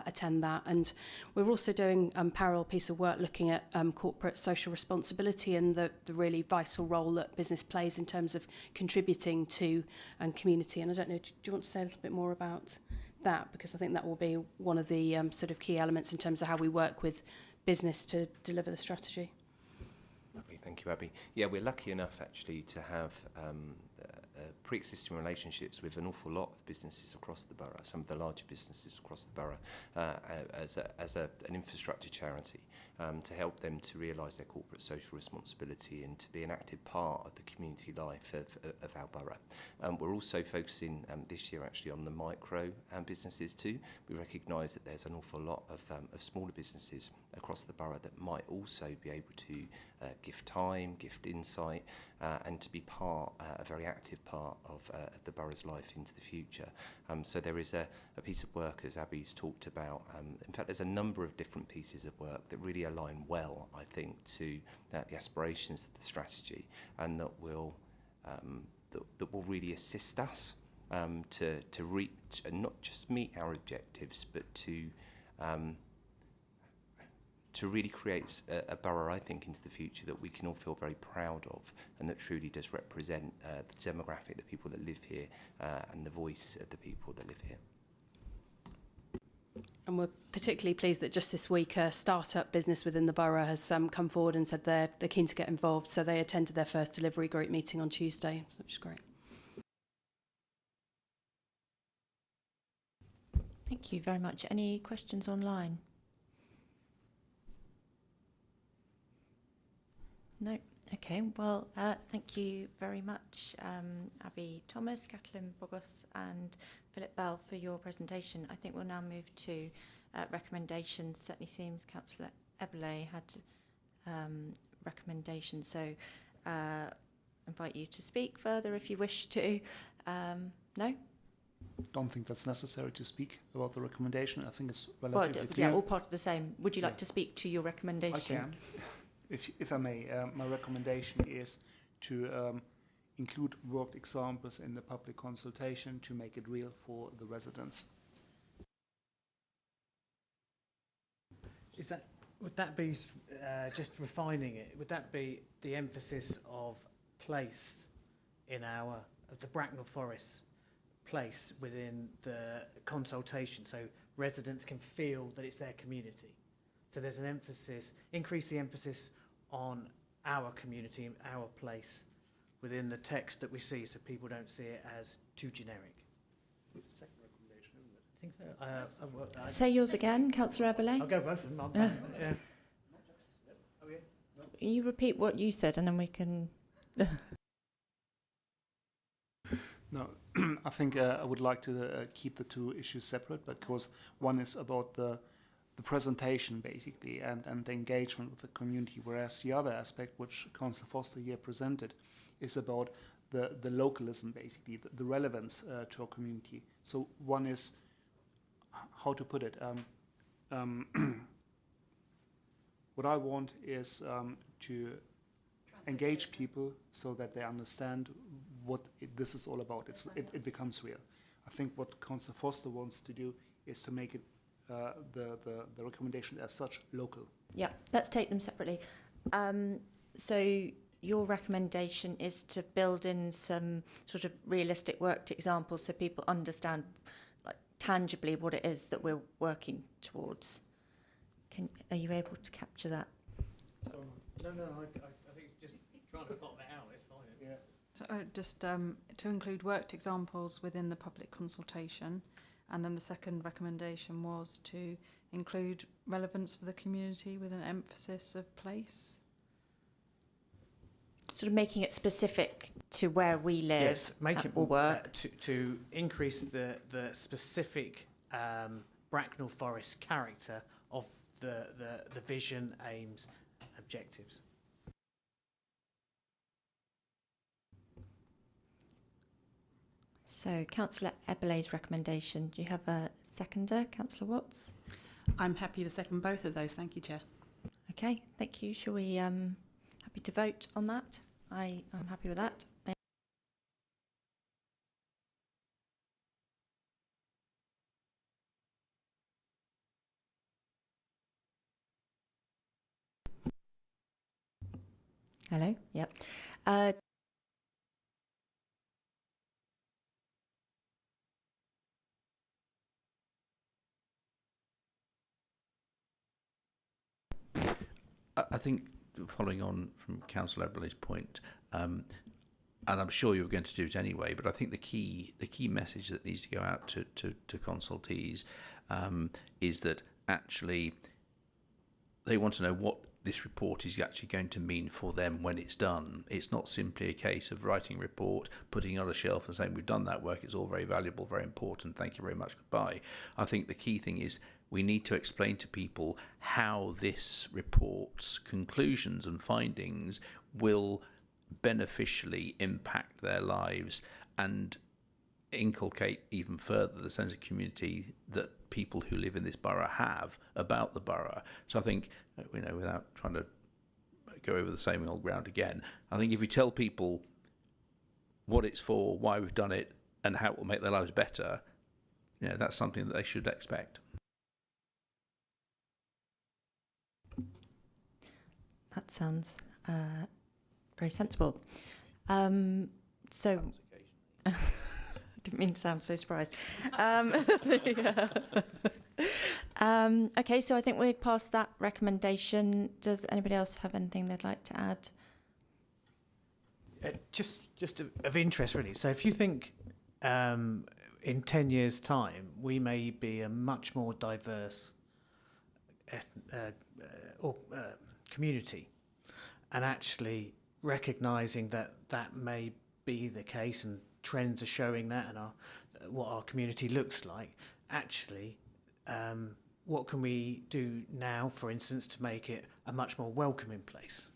attend that. And we're also doing a parallel piece of work looking at corporate social responsibility and the really vital role that business plays in terms of contributing to community. And I don't know, do you want to say a little bit more about that? Because I think that will be one of the sort of key elements in terms of how we work with business to deliver the strategy. Lovely, thank you, Abby. Yeah, we're lucky enough actually to have pre-existing relationships with an awful lot of businesses across the borough, some of the larger businesses across the borough, as an infrastructure charity, to help them to realise their corporate social responsibility and to be an active part of the community life of our borough. We're also focusing this year actually on the micro businesses too. We recognise that there's an awful lot of smaller businesses across the borough that might also be able to give time, give insight, and to be a very active part of the borough's life into the future. So there is a piece of work, as Abby's talked about. In fact, there's a number of different pieces of work that really align well, I think, to the aspirations of the strategy, and that will really assist us to reach and not just meet our objectives, but to really create a borough, I think, into the future that we can all feel very proud of, and that truly does represent the demographic, the people that live here, and the voice of the people that live here. And we're particularly pleased that just this week a start-up business within the borough has come forward and said they're keen to get involved. So they attended their first delivery group meeting on Tuesday, which is great. Thank you very much. Any questions online? No. Okay. Well, thank you very much, Abby Thomas, Kathleen Bogos and Philip Bell for your presentation. I think we'll now move to recommendations. Certainly seems Councillor Eberle had recommendations. So invite you to speak further if you wish to. No? Don't think that's necessary to speak about the recommendation. I think it's relatively clear. Yeah, all part of the same. Would you like to speak to your recommendation? I can. If I may, my recommendation is to include worked examples in the public consultation to make it real for the residents. Would that be just refining it? Would that be the emphasis of place in the Bracknell Forest place within the consultation, so residents can feel that it's their community? So there's an emphasis, increase the emphasis on our community, our place within the text that we see, so people don't see it as too generic. It's the second recommendation, isn't it? I think so. Say yours again, Councillor Eberle. I'll go both of them. Yeah. Oh, yeah. You repeat what you said and then we can... No, I think I would like to keep the two issues separate, because one is about the presentation, basically, and the engagement with the community, whereas the other aspect, which Councillor Foster here presented, is about the localism, basically, the relevance to our community. So one is, how to put it, what I want is to engage people so that they understand what this is all about. It becomes real. I think what Councillor Foster wants to do is to make it the recommendation as such local. Yeah, let's take them separately. So your recommendation is to build in some sort of realistic worked examples so people understand like tangibly what it is that we're working towards. Are you able to capture that? No, I think it's just trying to pop it out. It's fine. Yeah. So just to include worked examples within the public consultation, and then the second recommendation was to include relevance for the community with an emphasis of place. Sort of making it specific to where we live. Yes, make it or work. To increase the specific Bracknell Forest character of the vision, aims, objectives. So Councillor Eberle's recommendation. Do you have a seconder, Councillor Watts? I'm happy to second both of those. Thank you, Chair. Okay, thank you. Shall we happy to vote on that? I'm happy with that. Hello? Yep. I think, following on from Councillor Eberle's point, and I'm sure you're going to do it anyway, but I think the key message that needs to go out to consultees is that actually they want to know what this report is actually going to mean for them when it's done. It's not simply a case of writing a report, putting it on a shelf and saying we've done that work, it's all very valuable, very important, thank you very much, goodbye. I think the key thing is we need to explain to people how this report's conclusions and findings will beneficially impact their lives and inculcate even further the sense of community that people who live in this borough have about the borough. So I think, you know, without trying to go over the same old ground again, I think if we tell people what it's for, why we've done it, and how it will make their lives better, you know, that's something that they should expect. That sounds very sensible. So, I didn't mean to sound so surprised. Okay, so I think we've passed that recommendation. Does anybody else have anything they'd like to add? Just of interest, really. So if you think in 10 years' time, we may be a much more diverse community, and actually recognising that that may be the case, and trends are showing that, and what our community looks like, actually, what can we do now, for instance, to make it a much more welcoming place,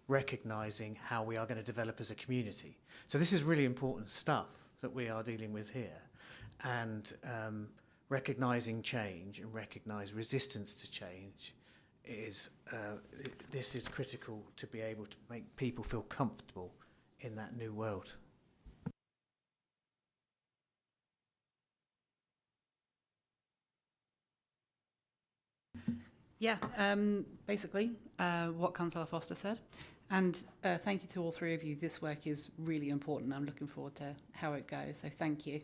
recognising how we are going to develop as a community. So this is really important stuff that we are dealing with here, and recognising change and recognise resistance to change is this is critical to be able to make people feel comfortable in that new world. Yeah, basically what Councillor Foster said. And thank you to all three of you. This work is really important. I'm looking forward to how it goes. So thank you.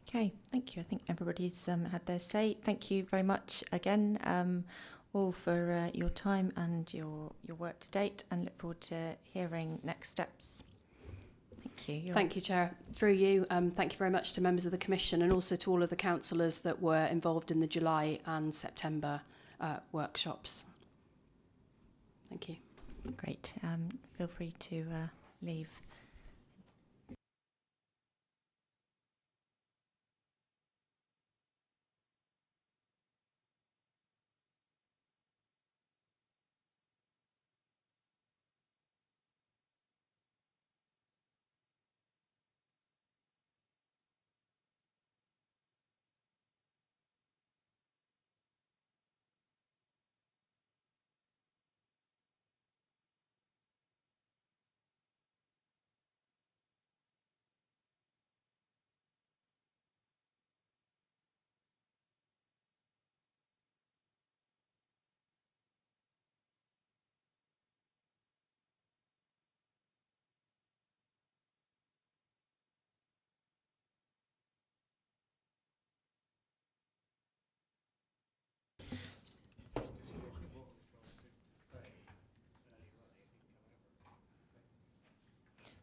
Okay, thank you. I think everybody's had their say. Thank you very much again, all for your time and your work to date, and look forward to hearing next steps. Thank you. Thank you, Chair. Through you, thank you very much to members of the Commission and also to all of the councillors that were involved in the July and September workshops. Thank you. Great. Feel free to leave.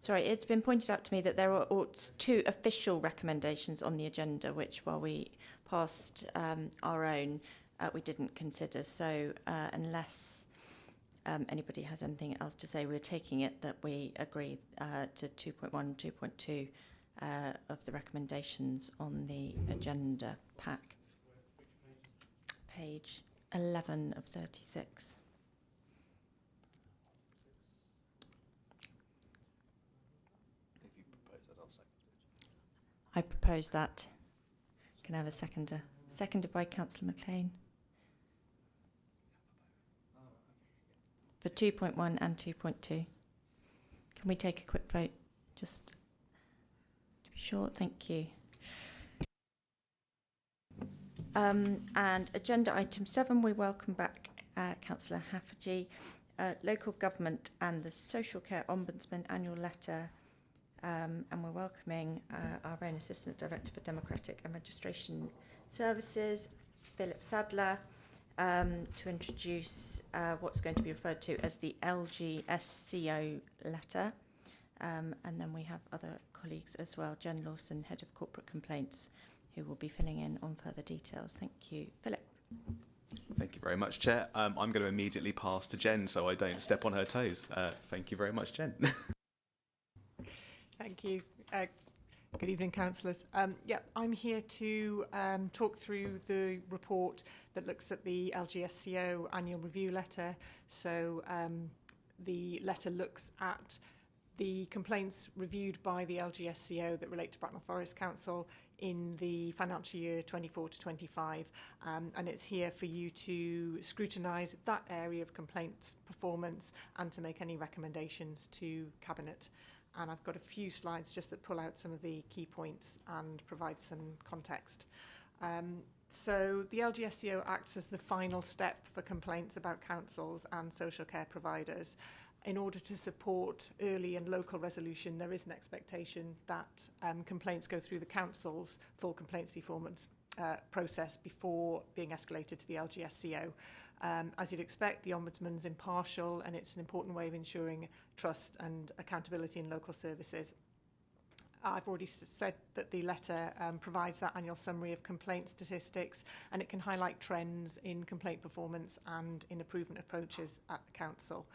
Sorry, it's been pointed out to me that there are two official recommendations on the agenda, which, while we passed our own, we didn't consider. So unless anybody has anything else to say, we're taking it that we agree to 2.1 and 2.2 of the recommendations on the agenda pack. Page 11 of 36. I propose that. Can I have a seconder? Seconded by Councillor McLean. For 2.1 and 2.2. Can we take a quick vote? Just to be sure. Thank you. And agenda item 7, we welcome back Councillor Hafferty. Local government and the Social Care Ombudsman annual letter. And we're welcoming our own Assistant Director for Democratic and Registration Services, Philip Sadler, to introduce what's going to be referred to as the LGSCO letter. And then we have other colleagues as well, Jen Lawson, Head of Corporate Complaints, who will be filling in on further details. Thank you. Philip. Thank you very much, Chair. I'm going to immediately pass to Jen so I don't step on her toes. Thank you very much, Jen. Thank you. Good Good evening, councillors. I'm here to talk through the report that looks at the LGSCO annual review letter. So the letter looks at the complaints reviewed by the LGSCO that relate to Bracknell Forest Council in the financial year 24 to 25, and it's here for you to scrutinise that area of complaints performance and to make any recommendations to Cabinet. And I've got a few slides just that pull out some of the key points and provide some context. So the LGSCO acts as the final step for complaints about councils and social care providers. In order to support early and local resolution, there is an expectation that complaints go through the council's full complaints performance process before being escalated to the LGSCO. As you'd expect, the Ombudsman's impartial, and it's an important way of ensuring trust and accountability in local services. I've already said that the letter provides that annual summary of complaint statistics, and it can highlight trends in complaint performance and in improvement approaches at the council.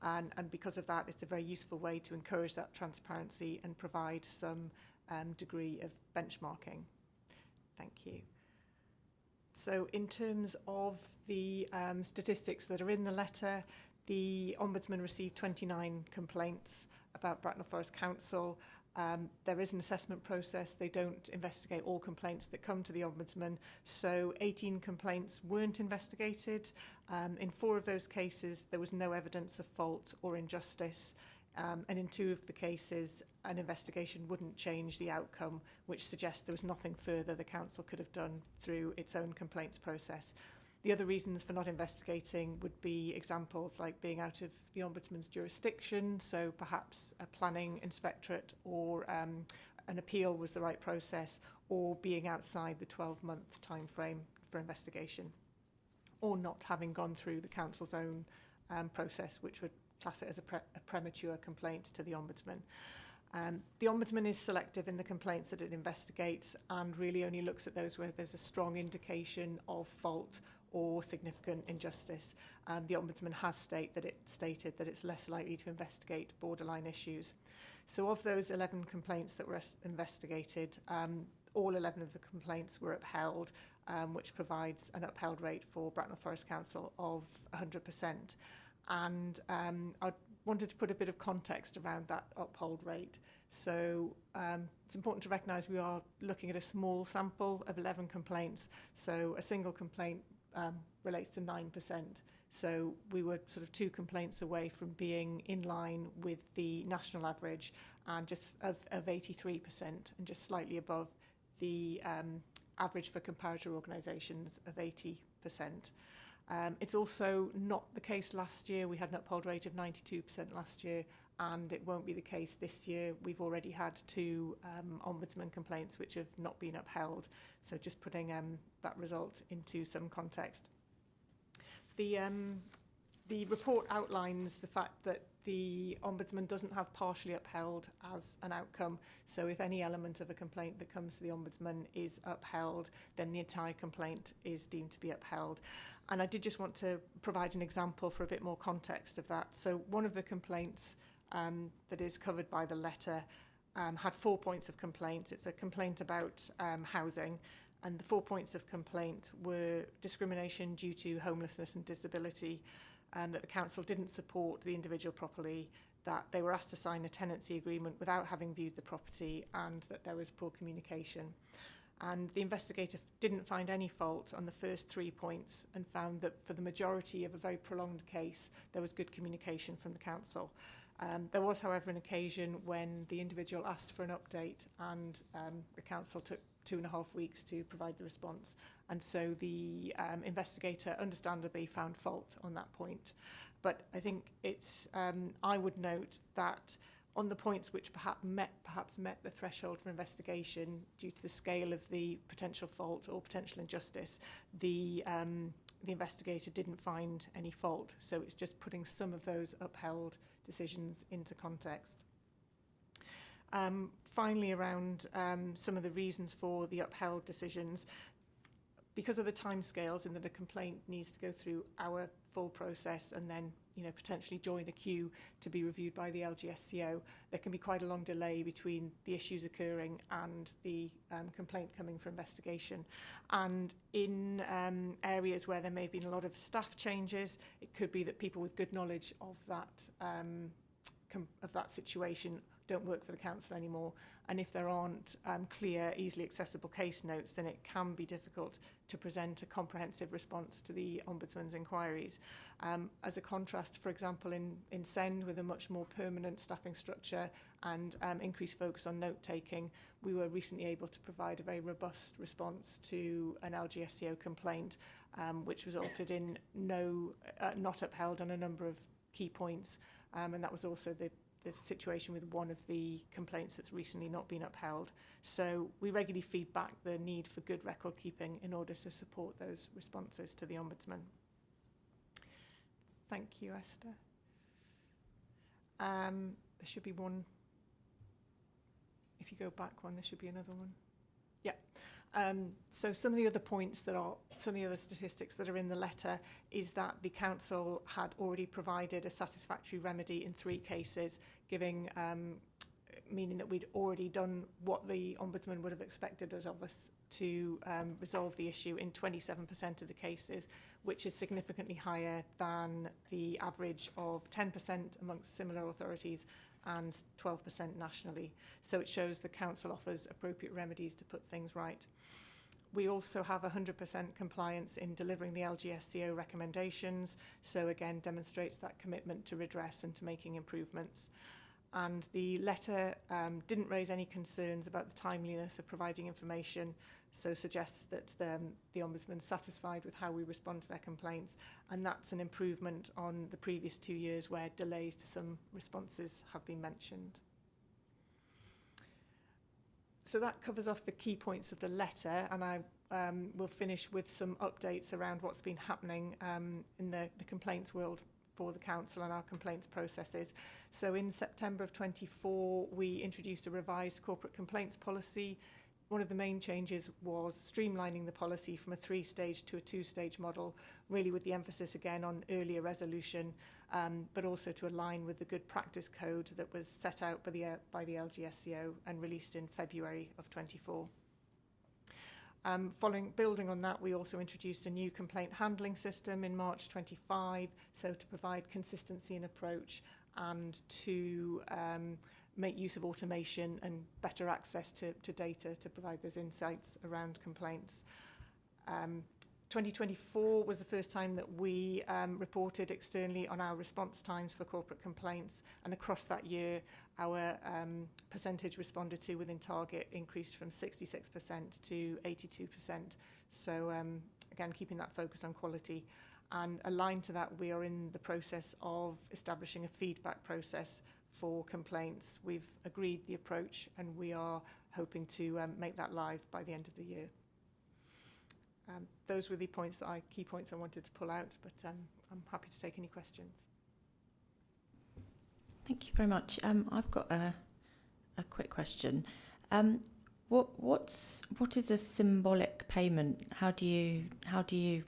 And because of that, it's a very useful way to encourage that transparency and provide some degree of benchmarking. Thank you. So in terms of the statistics that are in the letter, the Ombudsman received 29 complaints about Bracknell Forest Council. There is an assessment process. They don't investigate all complaints that come to the Ombudsman. So 18 complaints weren't investigated. In 4 of those cases, there was no evidence of fault or injustice. And in 2 of the cases, an investigation wouldn't change the outcome, which suggests there was nothing further the council could have done through its own complaints process. The other reasons for not investigating would be examples like being out of the Ombudsman's jurisdiction, so perhaps a planning inspectorate or an appeal was the right process, or being outside the 12-month time frame for investigation, or not having gone through the council's own process, which would class it as a premature complaint to the Ombudsman. The Ombudsman is selective in the complaints that it investigates and really only looks at those where there's a strong indication of fault or significant injustice. The Ombudsman has stated that it's less likely to investigate borderline issues. So of those 11 complaints that were investigated, all 11 of the complaints were upheld, which provides an upheld rate for Bracknell Forest Council of 100%. And I wanted to put a bit of context around that uphold rate. So it's important to recognise we are looking at a small sample of 11 complaints. So a single complaint relates to 9%. So we were sort of 2 complaints away from being in line with the national average and just of 83% and just slightly above the average for comparator organisations of 80%. It's also not the case last year. We had an uphold rate of 92% last year, and it won't be the case this year. We've already had 2 Ombudsman complaints which have not been upheld. So just putting that result into some context. The report outlines the fact that the Ombudsman doesn't have partially upheld as an outcome. So if any element of a complaint that comes to the Ombudsman is upheld, then the entire complaint is deemed to be upheld. And I did just want to provide an example for a bit more context of that. So one of the complaints that is covered by the letter had 4 points of complaint. It's a complaint about housing. And the 4 points of complaint were discrimination due to homelessness and disability, that the council didn't support the individual properly, that they were asked to sign a tenancy agreement without having viewed the property, and that there was poor communication. And the investigator didn't find any fault on the first 3 points and found that for the majority of a very prolonged case, there was good communication from the council. There was, however, an occasion when the individual asked for an update and the council took 2.5 weeks to provide the response. And so the investigator understandably found fault on that point. But I think it's, I would note that on the points which perhaps met the threshold for investigation due to the scale of the potential fault or potential injustice, the investigator didn't find any fault. So it's just putting some of those upheld decisions into context. Finally, around some of the reasons for the upheld decisions, because of the timescales, in that a complaint needs to go through our full process and then, you know, potentially join a queue to be reviewed by the LGSCO, there can be quite a long delay between the issues occurring and the complaint coming for investigation. And in areas where there may have been a lot of staff changes, it could be that people with good knowledge of that situation don't work for the council anymore. And if there aren't clear, easily accessible case notes, then it can be difficult to present a comprehensive response to the Ombudsman's inquiries. As a contrast, for example, in Send, with a much more permanent staffing structure and increased focus on note-taking, we were recently able to provide a very robust response to an LGSCO complaint, which resulted in not upheld on a number of key points. And that was also the situation with one of the complaints that's recently not been upheld. So we regularly feed back the need for good record keeping in order to support those responses to the Ombudsman. Thank you, Esther. There should be one. If you go back one, there should be another one. Yeah. So some of the other statistics that are in the letter is that the council had already provided a satisfactory remedy in 3 cases, meaning that we'd already done what the Ombudsman would have expected of us to resolve the issue in 27% of the cases, which is significantly higher than the average of 10% amongst similar authorities and 12% nationally. So it shows the council offers appropriate remedies to put things right. We also have 100% compliance in delivering the LGSCO recommendations, so again demonstrates that commitment to redress and to making improvements. And the letter didn't raise any concerns about the timeliness of providing information, so suggests that the Ombudsman's satisfied with how we respond to their complaints, and that's an improvement on the previous 2 years where delays to some responses have been mentioned. So that covers off the key points of the letter, and I will finish with some updates around what's been happening in the complaints world for the council and our complaints processes. So in September of 24, we introduced a revised corporate complaints policy. One of the main changes was streamlining the policy from a 3-stage to a 2-stage model, really with the emphasis again on earlier resolution, but also to align with the good practice code that was set out by the LGSCO and released in February of 24. Building on that, we also introduced a new complaint handling system in March 25, so to provide consistency in approach and to make use of automation and better access to data to provide those insights around complaints. 2024 was the first time that we reported externally on our response times for corporate complaints, and across that year our percentage responded to within target increased from 66% to 82%. So again, keeping that focus on quality. And aligned to that, we are in the process of establishing a feedback process for complaints. We've agreed the approach and we are hoping to make that live by the end of the year. Those were the key points I wanted to pull out, but I'm happy to take any questions. Thank you very much. I've got a quick question. What is a symbolic payment? How do you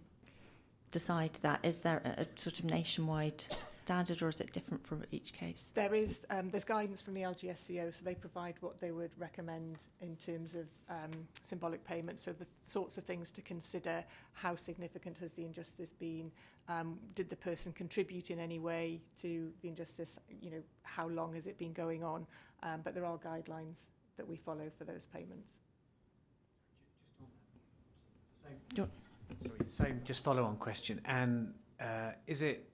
decide that? Is there a sort of nationwide standard, or is it different for each case? There's guidance from the LGSCO, so they provide what they would recommend in terms of symbolic payments. So the sorts of things to consider: how significant has the injustice been? Did the person contribute in any way to the injustice? You know, how long has it been going on? But there are guidelines that we follow for those payments. Just follow-on question. And is it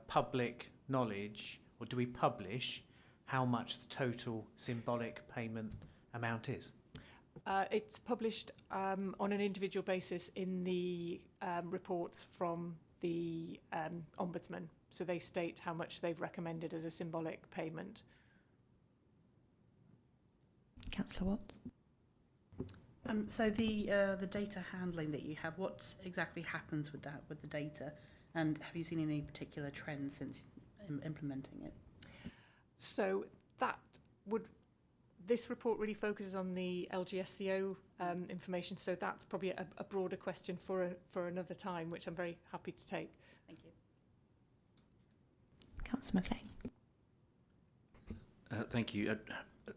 public knowledge, or do we publish how much the total symbolic payment amount is? It's published on an individual basis in the reports from the Ombudsman. So they state how much they've recommended as a symbolic payment. Councillor Watts? So the data handling that you have, what exactly happens with that, with the data? And have you seen any particular trends since implementing it? So that would this report really focuses on the LGSCO information, so that's probably a broader question for another time, which I'm very happy to take. Thank you. Councillor McLean. Thank you.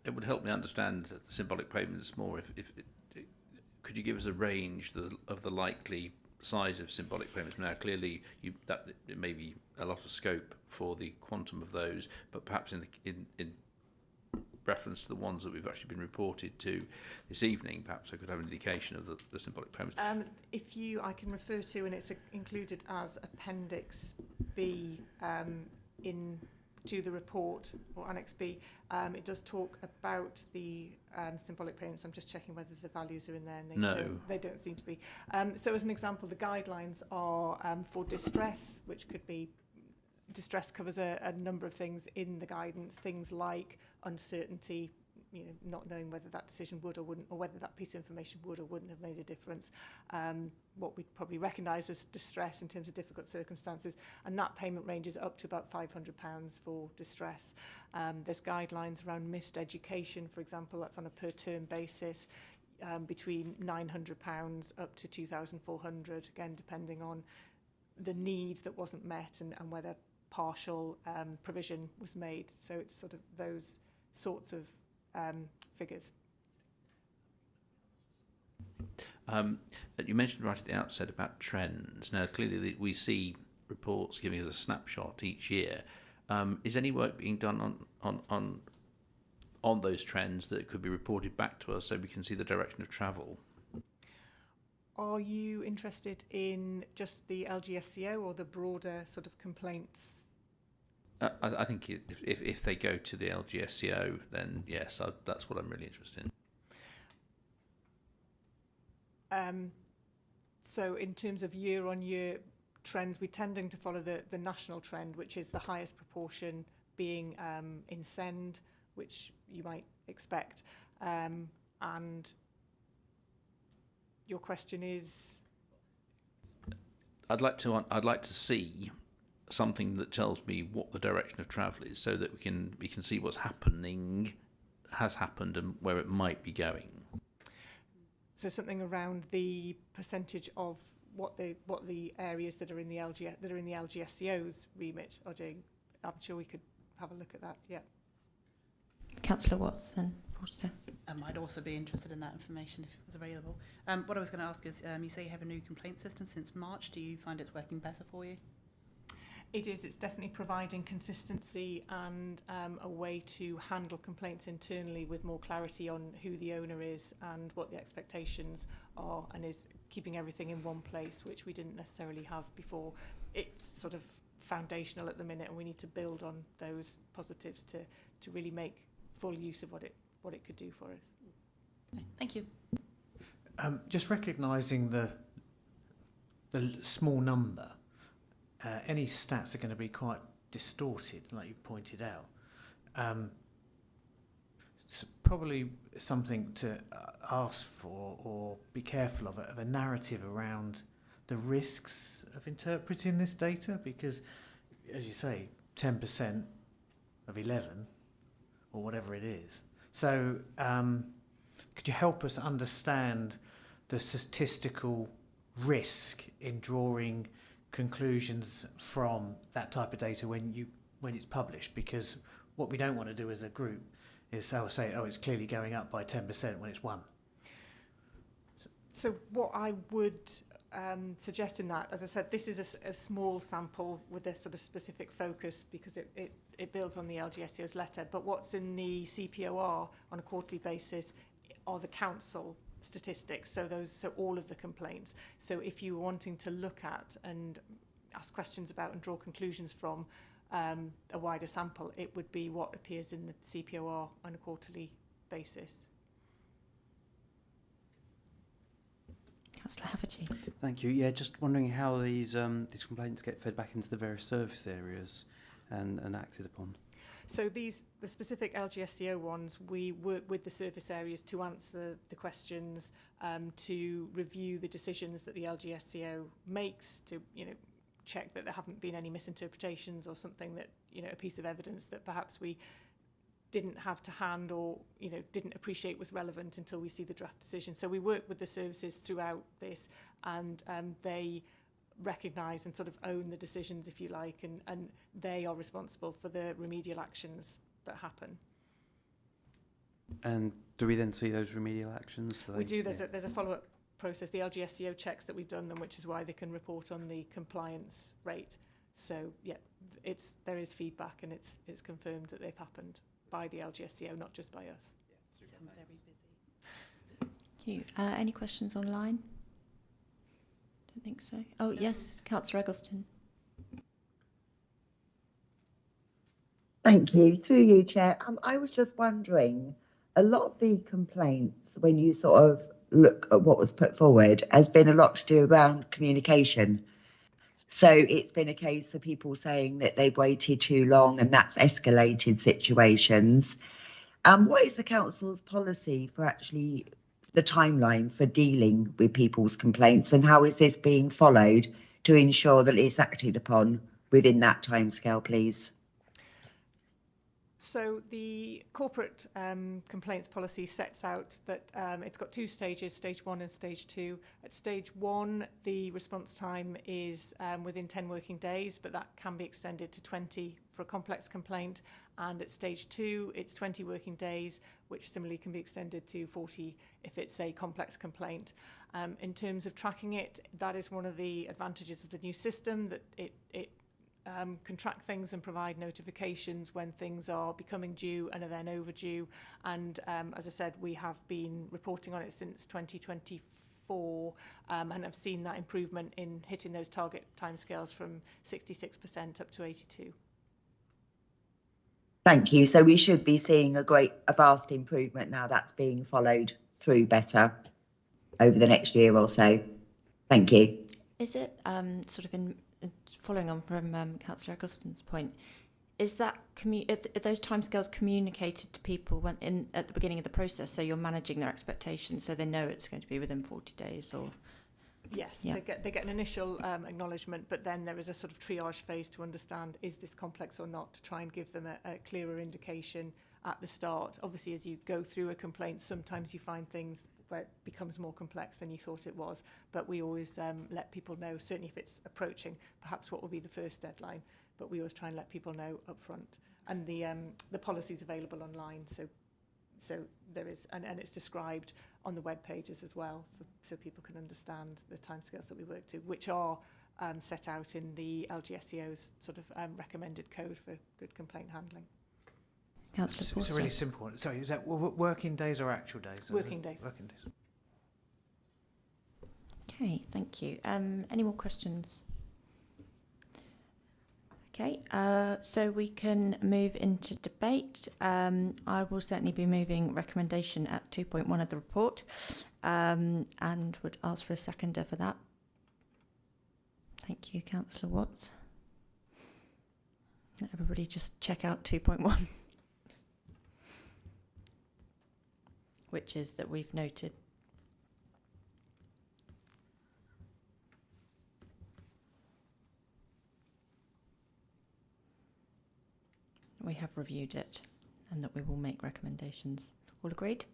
It would help me understand the symbolic payments more if could you give us a range of the likely size of symbolic payments? Now, clearly, that it may be a lot of scope for the quantum of those, but perhaps in reference to the ones that we've actually been reported to this evening, perhaps I could have an indication of the symbolic payments. I can refer to, and it's included as Appendix B to the report, or Annex B. It does talk about the symbolic payments. I'm just checking whether the values are in there, and they don't seem to be. So as an example, the guidelines are for distress, which could be, distress covers a number of things in the guidance, things like uncertainty, not knowing whether that decision would or wouldn't, or whether that piece of information would or wouldn't have made a difference. What we'd probably recognise as distress in terms of difficult circumstances, and that payment ranges up to about £500 for distress. There's guidelines around missed education, for example, that's on a per term basis, between £900 up to £2,400, again depending on the need that wasn't met and whether partial provision was made. So it's sort of those sorts of figures. You mentioned right at the outset about trends. Now, clearly we see reports giving us a snapshot each year. Is any work being done on those trends that could be reported back to us so we can see the direction of travel? Are you interested in just the LGSCO or the broader sort of complaints? I think if they go to the LGSCO, then yes, that's what I'm really interested in. So in terms of year-on-year trends, we're tending to follow the national trend, which is the highest proportion being in SEND, which you might expect. And your question is? I'd like to see something that tells me what the direction of travel is, so that we can see what's happening, has happened, and where it might be going. So something around the percentage of what the areas that are in the LGSCO's remit are doing. I'm sure we could have a look at that. Yeah. Councillor Watts and Forster. I'd also be interested in that information if it was available. What I was going to ask is, you say you have a new complaint system since March. Do you find it's working better for you? It is. It's definitely providing consistency and a way to handle complaints internally with more clarity on who the owner is and what the expectations are, and is keeping everything in one place, which we didn't necessarily have before. It's sort of foundational at the minute, and we need to build on those positives to really make full use of what it could do for us. Okay, thank you. Just recognising the small number. Any stats are going to be quite distorted, like you pointed out. It's probably something to ask for or be careful of a narrative around the risks of interpreting this data, because, as you say, 10% of 11, or whatever it is. So could you help us understand the statistical risk in drawing conclusions from that type of data when it's published? Because what we don't want to do as a group is say, it's clearly going up by 10% when it's 1. So what I would suggest in that, as I said, this is a small sample with a sort of specific focus because it builds on the LGSCO's letter. But what's in the CPOR on a quarterly basis are the council statistics, so all of the complaints. So if you're wanting to look at and ask questions about and draw conclusions from a wider sample, it would be what appears in the CPOR on a quarterly basis. Councillor Haverty. Thank you. Yeah, just wondering how these complaints get fed back into the various service areas and acted upon. So the specific LGSCO ones, we work with the service areas to answer the questions, to review the decisions that the LGSCO makes, to check that there haven't been any misinterpretations or something that a piece of evidence that perhaps we didn't have to hand or, you know, didn't appreciate was relevant until we see the draft decision. So we work with the services throughout this, and they recognise and sort of own the decisions, if you like, and they are responsible for the remedial actions that happen. And do we then see those remedial actions? We do. There's a follow-up process. The LGSCO checks that we've done them, which is why they can report on the compliance rate. So yeah, there is feedback, and it's confirmed that they've happened by the LGSCO, not just by us. I'm very busy. Thank you. Any questions online? Don't think so. Oh, yes, Councillor Eggleston. Thank you. Through you, Chair. I was just wondering, a lot of the complaints, when you sort of look at what was put forward, has been a lot to do around communication. So it's been a case of people saying that they've waited too long, and that's escalated situations. What is the council's policy for actually the timeline for dealing with people's complaints, and how is this being followed to ensure that it's acted upon within that timescale, please? So the corporate complaints policy sets out that it's got two stages, stage 1 and stage 2. At stage 1, the response time is within 10 working days, but that can be extended to 20 for a complex complaint. And at stage 2, it's 20 working days, which similarly can be extended to 40 if it's a complex complaint. In terms of tracking it, that is one of the advantages of the new system, that it can track things and provide notifications when things are becoming due and are then overdue. And as I said, we have been reporting on it since 2024 and have seen that improvement in hitting those target timescales from 66% up to 82%. Thank you. So we should be seeing a vast improvement now that's being followed through better over the next year or so. Thank you. Is it sort of in following on from Councillor Eggleston's point, is that are those timescales communicated to people at the beginning of the process, so you're managing their expectations so they know it's going to be within 40 days? Or yes, yeah. they get an initial acknowledgement, but then there is a sort of triage phase to understand, is this complex or not, to try and give them a clearer indication at the start. Obviously, as you go through a complaint, sometimes you find things where it becomes more complex than you thought it was, but we always let people know, certainly if it's approaching perhaps what will be the first deadline, but we always try and let people know up front. And the policy is available online, so there is, and it's described on the web pages as well, so people can understand the timescales that we work to, which are set out in the LGSCO's sort of recommended code for good complaint handling. It's a really simple one. Sorry, is that working days or actual days? Working days. Working days. Okay, thank you. Any more questions? Okay, so we can move into debate. I will certainly be moving recommendation at 2.1 of the report and would ask for a seconder for that. Thank you, Councillor Watts. Let everybody just check out 2.1. Which is that we've noted. We have reviewed it and that we will make recommendations. All agreed?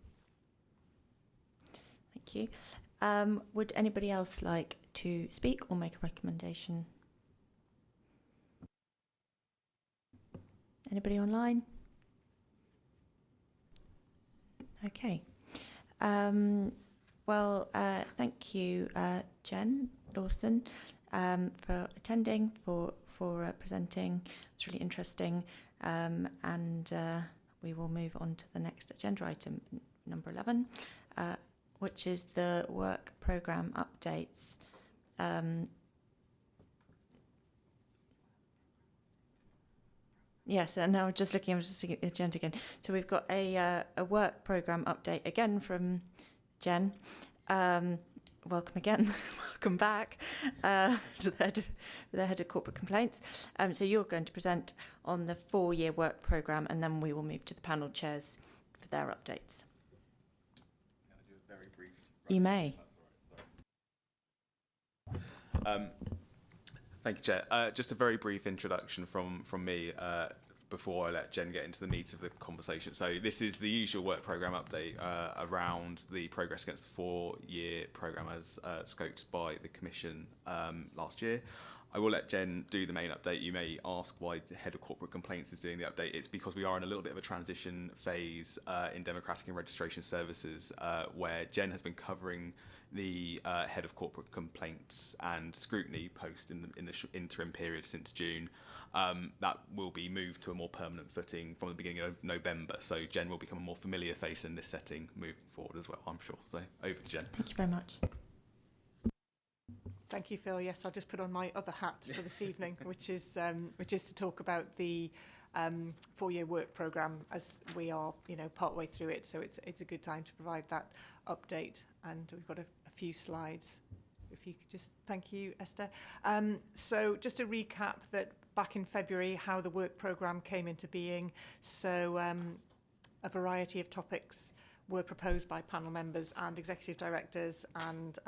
Thank you. Would anybody else like to speak or make a recommendation? Anybody online? Okay. Well, thank you, Jen Dawson, for attending, for presenting. It's really interesting. And we will move on to the next agenda item, number 11, which is the work programme updates. Yes, and now I'm just looking at the agenda again. So we've got a work programme update again from Jen. Welcome again. Welcome back to the head of corporate complaints. So you're going to present on the 4-year work programme, and then we will move to the panel chairs for their updates. Can I do a very brief? You may. Thank you, Chair. Just a very brief introduction from me. before I let Jen get into the meat of the conversation. So this is the usual work programme update around the progress against the 4-year programme as scoped by the Commission last year. I will let Jen do the main update. You may ask why the Head of Corporate Complaints is doing the update. It's because we are in a little bit of a transition phase in Democratic and Registration Services where Jen has been covering the Head of Corporate Complaints and Scrutiny post in the interim period since June. That will be moved to a more permanent footing from the beginning of November. So Jen will become a more familiar face in this setting moving forward as well, I'm sure. So over to Jen. Thank you very much. Thank you, Phil. Yes, I'll just put on my other hat for this evening, which is to talk about the 4-year work programme as we are, partway through it. So it's a good time to provide that update. And we've got a few slides. If you could just, thank you, Esther. So just to recap that back in February, how the work programme came into being. So a variety of topics were proposed by panel members and executive directors, and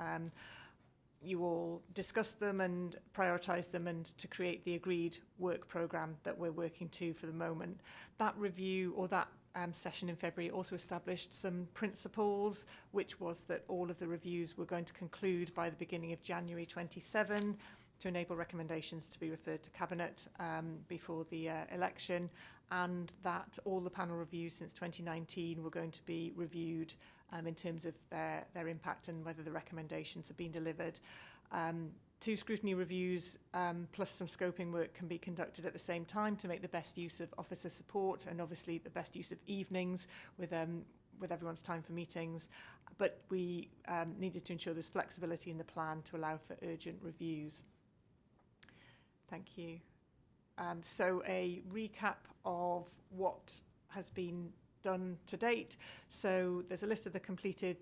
you all discussed them and prioritised them, and to create the agreed work programme that we're working to for the moment. That review, or that session in February, also established some principles, which was that all of the reviews were going to conclude by the beginning of January 27 to enable recommendations to be referred to Cabinet before the election, and that all the panel reviews since 2019 were going to be reviewed in terms of their impact and whether the recommendations have been delivered. 2 scrutiny reviews plus some scoping work can be conducted at the same time to make the best use of officer support, and obviously the best use of evenings with everyone's time for meetings. But we needed to ensure there's flexibility in the plan to allow for urgent reviews. Thank you. So a recap of what has been done to date. So there's a list of the completed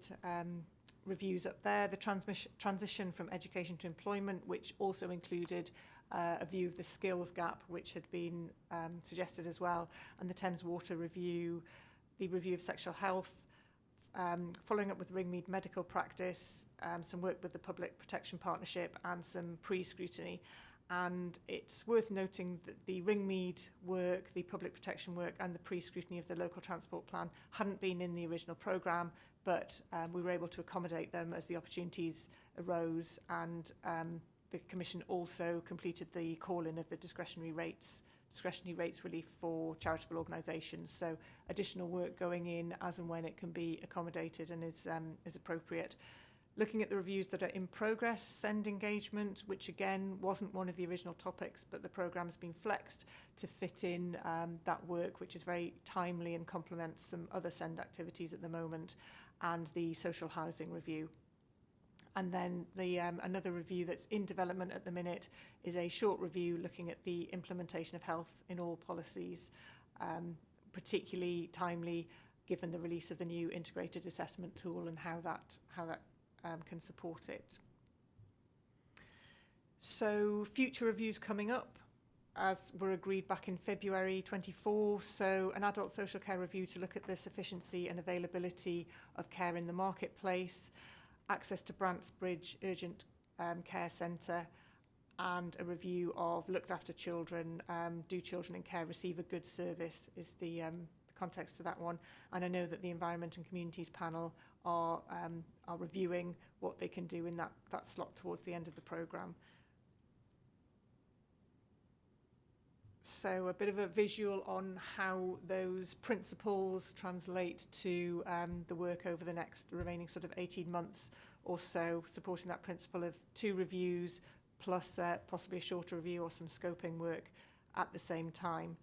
reviews up there. The transition from education to employment, which also included a view of the skills gap, which had been suggested as well, and the Thames Water review, the review of sexual health, following up with Ringmead medical practice, some work with the Public Protection Partnership, and some pre-scrutiny. And it's worth noting that the Ringmead work, the public protection work, and the pre-scrutiny of the local transport plan hadn't been in the original programme, but we were able to accommodate them as the opportunities arose. And the Commission also completed the call-in of the discretionary rates relief for charitable organisations. So additional work going in as and when it can be accommodated and is appropriate. Looking at the reviews that are in progress, send engagement, which again wasn't one of the original topics, but the programme has been flexed to fit in that work, which is very timely and complements some other send activities at the moment, and the social housing review. And then the another review that's in development at the minute is a short review looking at the implementation of health in all policies, particularly timely given the release of the new integrated assessment tool and how that can support it. So future reviews coming up, as were agreed back in February 24. So an adult social care review to look at the sufficiency and availability of care in the marketplace, access to Brantsbridge Urgent Care Centre, and a review of looked after children. Do children in care receive a good service is the context to that one. And I know that the Environment and Communities panel are reviewing what they can do in that slot towards the end of the programme. So a bit of a visual on how those principles translate to the work over the next remaining sort of 18 months or so, supporting that principle of 2 reviews plus possibly a shorter review or some scoping work at the same time.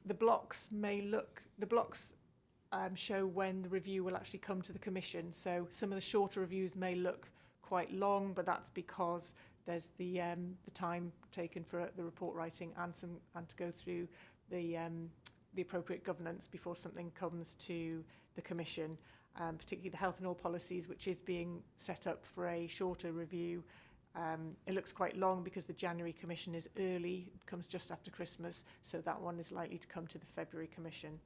The blocks show when the review will actually come to the Commission. So some of the shorter reviews may look quite long, but that's because there's the time taken for the report writing and to go through the appropriate governance before something comes to the Commission, particularly the health and all policies, which is being set up for a shorter review. It looks quite long because the January Commission is early, it comes just after Christmas, so that one is likely to come to the February Commission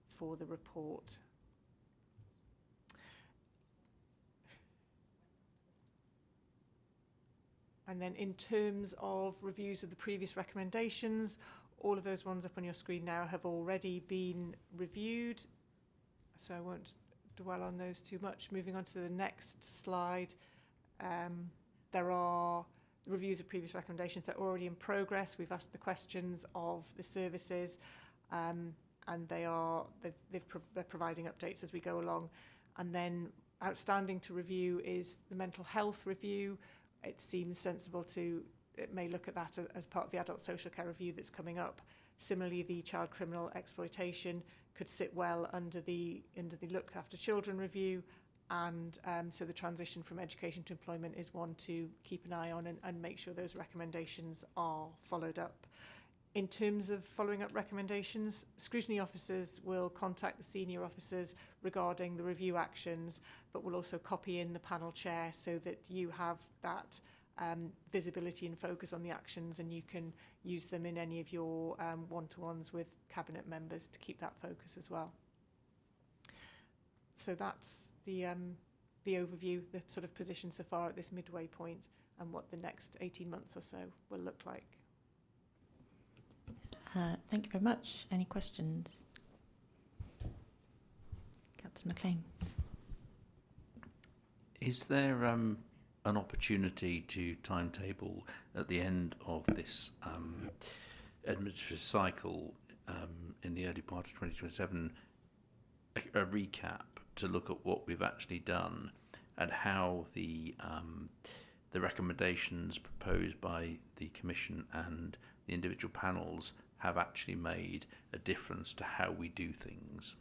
for the report. And then in terms of reviews of the previous recommendations, all of those ones up on your screen now have already been reviewed, so I won't dwell on those too much. Moving on to the next slide, there are reviews of previous recommendations that are already in progress. We've asked the questions of the services, and they're providing updates as we go along. And then outstanding to review is the mental health review. It seems sensible it may look at that as part of the adult social care review that's coming up. Similarly, the child criminal exploitation could sit well under the look after children review, and so the transition from education to employment is one to keep an eye on and make sure those recommendations are followed up. In terms of following up recommendations, scrutiny officers will contact the senior officers regarding the review actions, but will also copy in the panel chair so that you have that visibility and focus on the actions, and you can use them in any of your one-to-ones with cabinet members to keep that focus as well. So that's the overview, the sort of position so far at this midway point, and what the next 18 months or so will look like. Thank you very much. Any questions? Councillor McLean. Is there an opportunity to timetable at the end of this administrative cycle in the early part of 2027 a recap to look at what we've actually done and how the recommendations proposed by the Commission and the individual panels have actually made a difference to how we do things?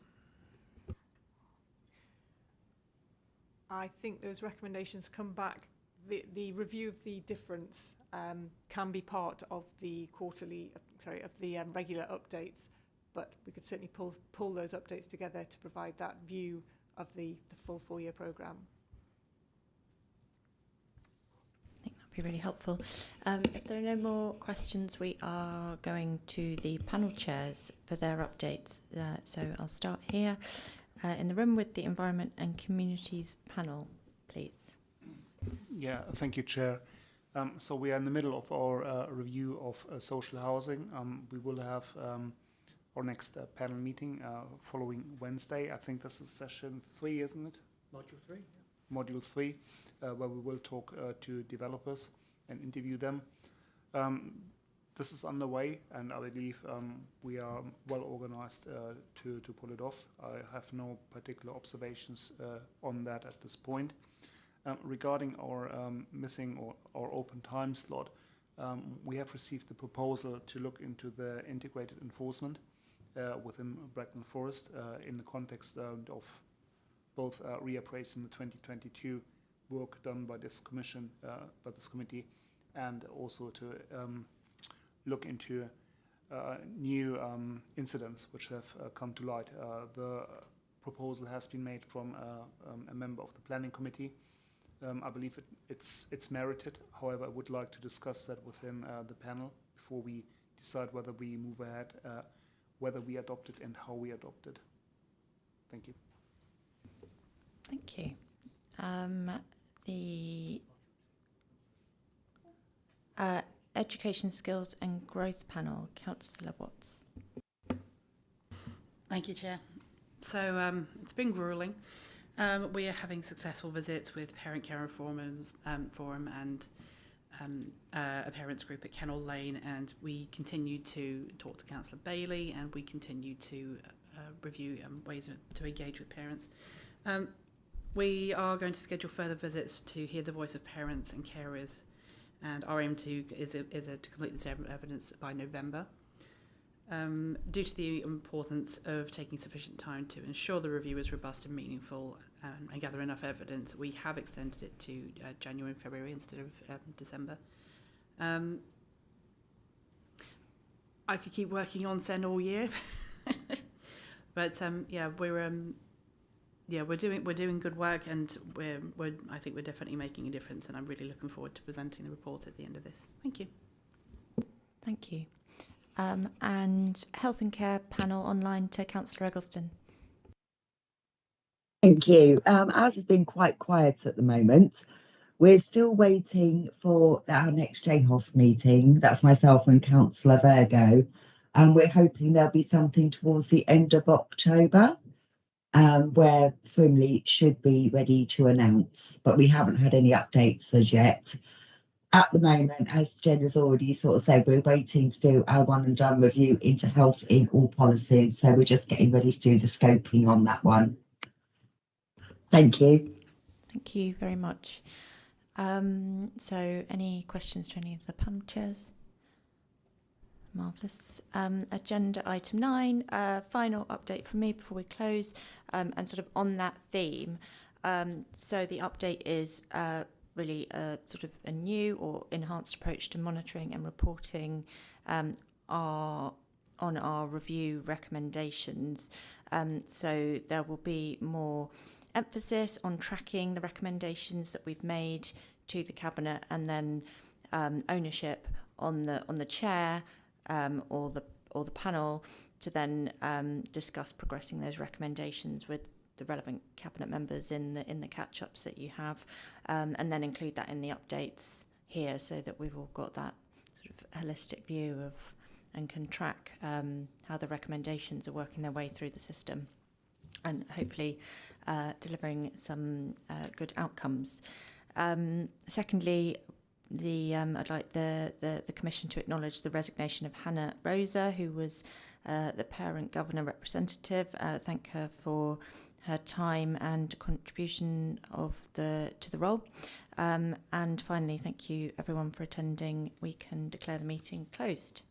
I think those recommendations come back. The review of the difference can be part of the regular updates, but we could certainly pull those updates together to provide that view of the full 4-year programme. I think that'd be really helpful. If there are no more questions, we are going to the panel chairs for their updates. So I'll start here in the room with the Environment and Communities panel, please. Yeah, thank you, Chair. So we are in the middle of our review of social housing. We will have our next panel meeting following Wednesday. I think this is session 3, isn't it? Module 3. Module 3, where we will talk to developers and interview them. This is underway, and I believe we are well organized to pull it off. I have no particular observations on that at this point. Regarding our missing or open time slot, we have received the proposal to look into the integrated enforcement within Bracknell Forest in the context of both reappraising the 2022 work done by this commission, by this committee, and also to look into new incidents which have come to light. The proposal has been made from a member of the planning committee. I believe it's merited. However, I would like to discuss that within the panel before we decide whether we move ahead, whether we adopt it and how we adopt it. Thank you. Thank you. The Education, Skills and Growth panel, Councillor Watts. Thank you, Chair. So it's been gruelling. We are having successful visits with Parent Care Forum and a parents group at Kennel Lane, and we continue to talk to Councillor Bailey, and we continue to review ways to engage with parents. We are going to schedule further visits to hear the voice of parents and carers, and our aim is to complete this evidence by November. Due to the importance of taking sufficient time to ensure the review is robust and meaningful and gather enough evidence, we have extended it to January and February instead of December. I could keep working on SEN all year, but we're doing good work, and I think we're definitely making a difference, and I'm really looking forward to presenting the report at the end of this. Thank you. Thank you. And Health and Care panel online to Councillor Eggleston. Thank you. Ours has been quite quiet at the moment. We're still waiting for our next JHOS meeting. That's myself and Councillor Virgo. And we're hoping there'll be something towards the end of October, where Frimley should be ready to announce, but we haven't had any updates as yet. At the moment, as Jen has already sort of said, we're waiting to do our one and done review into health in all policies. So we're just getting ready to do the scoping on that one. Thank you. Thank you very much. So any questions to any of the panel chairs? Marvellous. Agenda item 9, final update from me before we close, and sort of on that theme. So the update is really a sort of a new or enhanced approach to monitoring and reporting on our review recommendations. So there will be more emphasis on tracking the recommendations that we've made to the Cabinet, and then ownership on the chair or the panel to then discuss progressing those recommendations with the relevant Cabinet members in the catch-ups that you have, and then include that in the updates here, so that we've all got that sort of holistic view of and can track how the recommendations are working their way through the system, and hopefully delivering some good outcomes. Secondly, I'd like the Commission to acknowledge the resignation of Hannah Rosa, who was the Parent Governor representative. Thank her for her time and contribution to the role. And finally, thank you everyone for attending. We can declare the meeting closed.